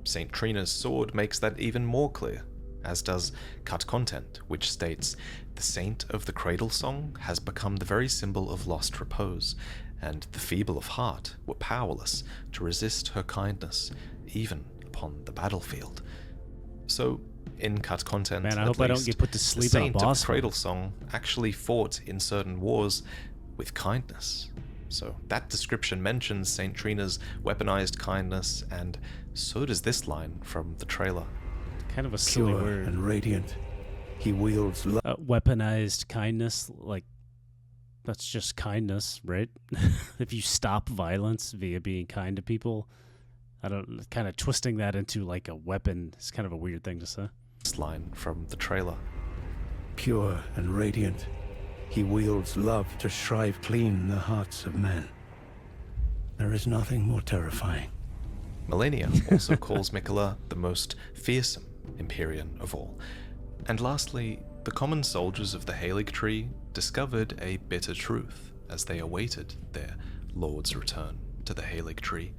[SPEAKER 2] Saint Trina's sword makes that even more clear, as does Cut Content, which states, "The Saint of the Cradle Song has become the very symbol of lost repose, and the feeble of heart were powerless to resist her kindness, even upon the battlefield." So, in Cut Content,
[SPEAKER 1] Man, I
[SPEAKER 2] at
[SPEAKER 1] hope I don't
[SPEAKER 2] least,
[SPEAKER 1] get put to
[SPEAKER 2] the
[SPEAKER 1] sleep on a
[SPEAKER 2] Saint
[SPEAKER 1] boss
[SPEAKER 2] of Cradle Song actually fought in certain wars with kindness. So that description mentions Saint Trina's weaponized kindness, and so does this line from the trailer.
[SPEAKER 1] Kind of a silly
[SPEAKER 5] Pure
[SPEAKER 1] word.
[SPEAKER 5] and radiant, he wields love.
[SPEAKER 1] Weaponized kindness, like, that's just kindness, right? If you stop violence via being kind to people, I don't, kind of twisting that into like a weapon is kind of a weird thing to say.
[SPEAKER 2] This line from the trailer.
[SPEAKER 5] Pure and radiant, he wields love to shrive clean the hearts of men. There is nothing more terrifying.
[SPEAKER 2] Melania also calls Miquella the most fearsome Empyrean of all. And lastly, the common soldiers of the Halig Tree discovered a bitter truth as they awaited their lord's return to the Halig Tree.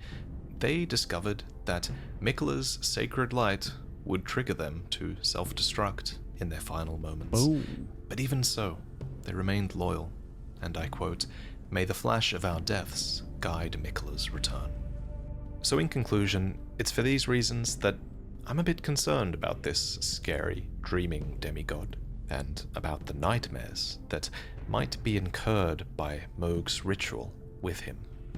[SPEAKER 2] They discovered that Miquella's sacred light would trigger them to self-destruct in their final moments.
[SPEAKER 1] Boom.
[SPEAKER 2] But even so, they remained loyal, and I quote, "May the flash of our deaths guide Miquella's return." So in conclusion, it's for these reasons that I'm a bit concerned about this scary, dreaming demigod, and about the nightmares that might be incurred by Mogh's ritual with him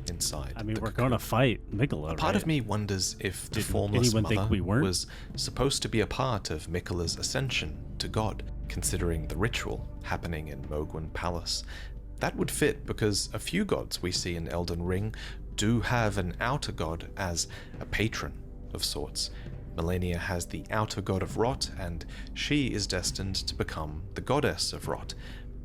[SPEAKER 2] inside.
[SPEAKER 1] I mean,
[SPEAKER 2] the
[SPEAKER 1] we're
[SPEAKER 2] cocoon.
[SPEAKER 1] going to fight Miquella,
[SPEAKER 2] Part
[SPEAKER 1] right?
[SPEAKER 2] of me wonders if the
[SPEAKER 1] Did
[SPEAKER 2] formless
[SPEAKER 1] anyone
[SPEAKER 2] mother
[SPEAKER 1] think we weren't?
[SPEAKER 2] was supposed to be a part of Miquella's ascension to God, considering the ritual happening in Mogwin Palace. That would fit because a few gods we see in Elden Ring do have an outer god as a patron of sorts. Melania has the outer god of rot, and she is destined to become the goddess of rot.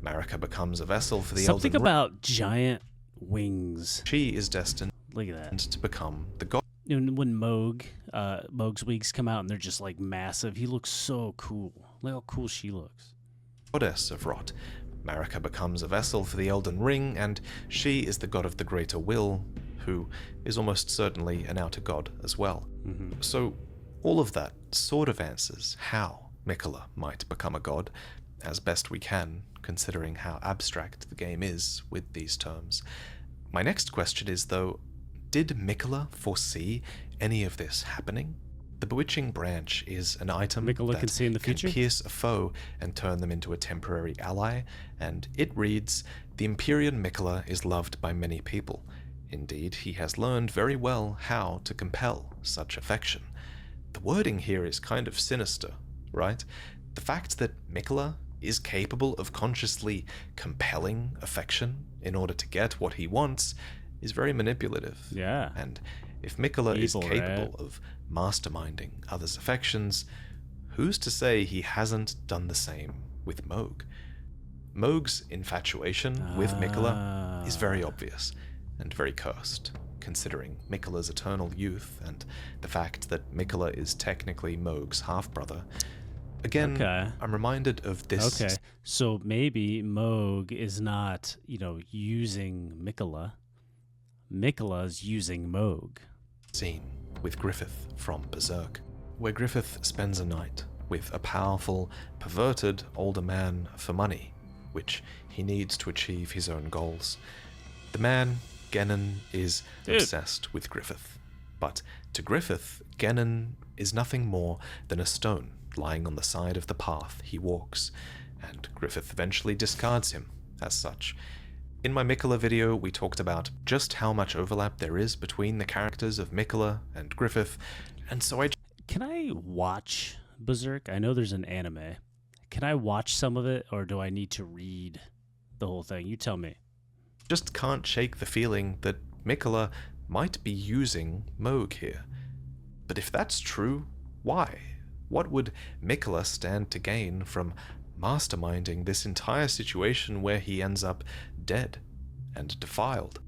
[SPEAKER 2] Marika becomes a vessel for the
[SPEAKER 1] Something
[SPEAKER 2] Elden Ring.
[SPEAKER 1] about giant wings.
[SPEAKER 2] She is destined
[SPEAKER 1] Look at that.
[SPEAKER 2] to become the god.
[SPEAKER 1] When Mogh's wings come out and they're just like massive, he looks so cool. Look how cool she looks.
[SPEAKER 2] Goddess of rot. Marika becomes a vessel for the Elden Ring, and she is the god of the greater will, who is almost certainly an outer god as well. So all of that sort of answers how Miquella might become a god, as best we can, considering how abstract the game is with these terms. My next question is, though, did Miquella foresee any of this happening? The Bewitching Branch is an item
[SPEAKER 1] Miquella
[SPEAKER 2] that
[SPEAKER 1] can see in the future?
[SPEAKER 2] pierce a foe and turn them into a temporary ally, and it reads, "The Empyrean Miquella is loved by many people. Indeed, he has learned very well how to compel such affection." The wording here is kind of sinister, right? The fact that Miquella is capable of consciously compelling affection in order to get what he wants is very manipulative.
[SPEAKER 1] Yeah.
[SPEAKER 2] And if Miquella is
[SPEAKER 1] Evil,
[SPEAKER 2] capable
[SPEAKER 1] right?
[SPEAKER 2] of masterminding others' affections, who's to say he hasn't done the same with Mogh? Mogh's infatuation with Miquella is very obvious and very cursed, considering Miquella's eternal youth and the fact that Miquella is technically Mogh's half-brother. Again,
[SPEAKER 1] Okay.
[SPEAKER 2] I'm reminded of this.
[SPEAKER 1] Okay, so maybe Mogh is not, using Miquella. Miquella's using Mogh.
[SPEAKER 2] Scene with Griffith from Berserk, where Griffith spends a night with a powerful, perverted older man for money, which he needs to achieve his own goals. The man, Gennon, is obsessed with Griffith. But to Griffith, Gennon is nothing more than a stone lying on the side of the path he walks, and Griffith eventually discards him as such. In my Miquella video, we talked about just how much overlap there is between the characters of Miquella and Griffith, and so
[SPEAKER 1] Can I watch Berserk? I know there's an anime. Can I watch some of it, or do I need to read the whole thing? You tell me.
[SPEAKER 2] just can't shake the feeling that Miquella might be using Mogh here. But if that's true, why? What would Miquella stand to gain from masterminding this entire situation where he ends up dead and defiled?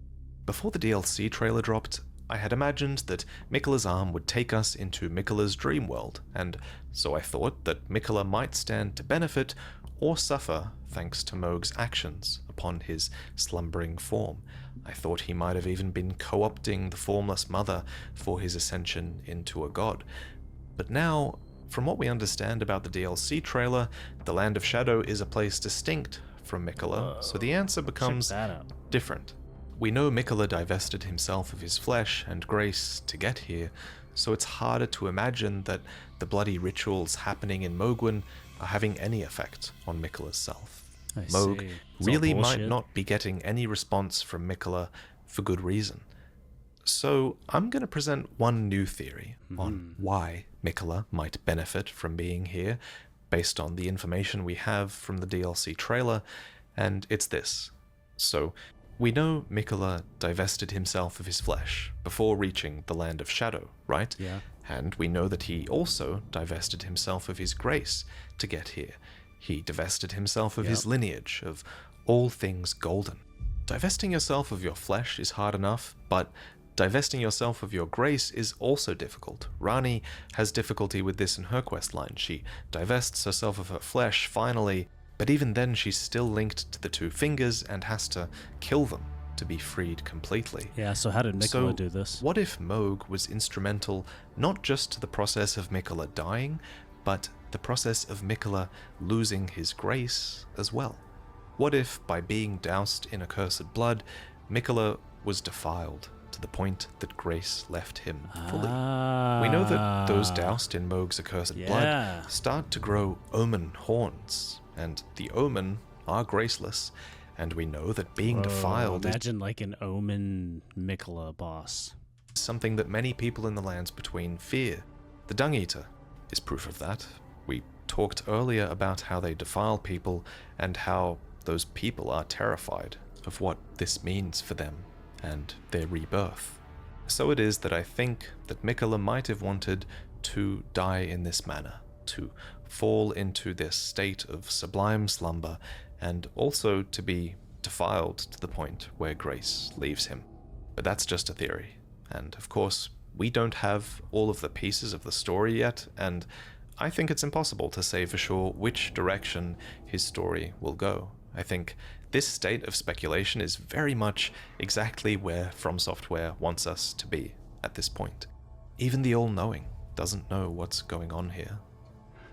[SPEAKER 2] Before the DLC trailer dropped, I had imagined that Miquella's arm would take us into Miquella's dream world, and so I thought that Miquella might stand to benefit or suffer thanks to Mogh's actions upon his slumbering form. I thought he might have even been co-opting the formless mother for his ascension into a god. But now, from what we understand about the DLC trailer, the Land of Shadow is a place distinct from Miquella, so the answer becomes different. We know Miquella divested himself of his flesh and grace to get here, so it's harder to imagine that the bloody rituals happening in Mogwin are having any effect on Miquella's self. Mogh really might not be getting any response from Miquella for good reason. So I'm going to present one new theory on why Miquella might benefit from being here, based on the information we have from the DLC trailer, and it's this. So, we know Miquella divested himself of his flesh before reaching the Land of Shadow, right?
[SPEAKER 1] Yeah.
[SPEAKER 2] And we know that he also divested himself of his grace to get here. He divested himself of his lineage, of all things golden. Divesting yourself of your flesh is hard enough, but divesting yourself of your grace is also difficult. Rani has difficulty with this in her quest line. She divests herself of her flesh, finally, but even then she's still linked to the two fingers and has to kill them to be freed completely.
[SPEAKER 1] Yeah, so how did Miquella do this?
[SPEAKER 2] What if Mogh was instrumental not just to the process of Miquella dying, but the process of Miquella losing his grace as well? What if, by being doused in accursed blood, Miquella was defiled to the point that grace left him fully? We know that those doused in Mogh's accursed blood start to grow omen horns, and the omen are graceless, and we know that being defiled
[SPEAKER 1] imagine like an omen Miquella boss.
[SPEAKER 2] Is something that many people in the lands between fear. The Dung Eater is proof of that. We talked earlier about how they defile people and how those people are terrified of what this means for them and their rebirth. So it is that I think that Miquella might have wanted to die in this manner, to fall into this state of sublime slumber, and also to be defiled to the point where grace leaves him. But that's just a theory, and of course, we don't have all of the pieces of the story yet, and I think it's impossible to say for sure which direction his story will go. I think this state of speculation is very much exactly where From Software wants us to be at this point. Even the All-Knowing doesn't know what's going on here.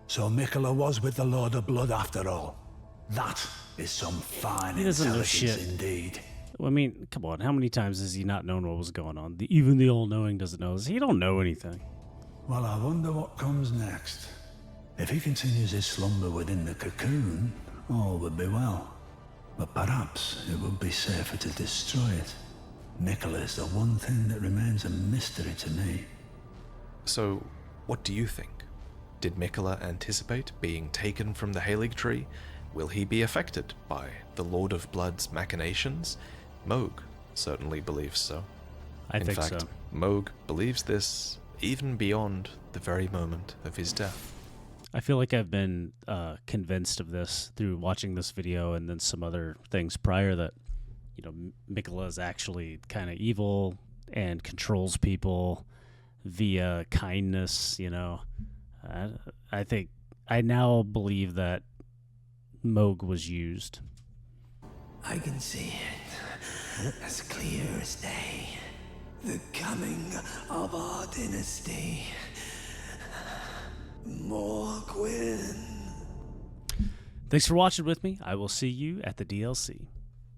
[SPEAKER 5] So Miquella was with the Lord of Blood after all. That is some fine intelligence indeed.
[SPEAKER 1] I mean, come on, how many times has he not known what was going on? Even the All-Knowing doesn't know this. He don't know anything.
[SPEAKER 5] Well, I wonder what comes next. If he continues his slumber within the cocoon, all would be well. But perhaps it would be safer to destroy it. Miquella is the one thing that remains a mystery to me.
[SPEAKER 2] So, what do you think? Did Miquella anticipate being taken from the Halig tree? Will he be affected by the Lord of Blood's machinations? Mogh certainly believes so.
[SPEAKER 1] In fact,
[SPEAKER 2] Mogh believes this even beyond the very moment of his death.
[SPEAKER 1] I feel like I've been convinced of this through watching this video and then some other things prior that, you know, Miquella is actually kind of evil and controls people via kindness, you know. I think I now believe that Mogh was used.
[SPEAKER 5] I can see it. As clear as day. The coming of our dynasty. Mogh.
[SPEAKER 1] Thanks for watching with me. I will see you at the DLC.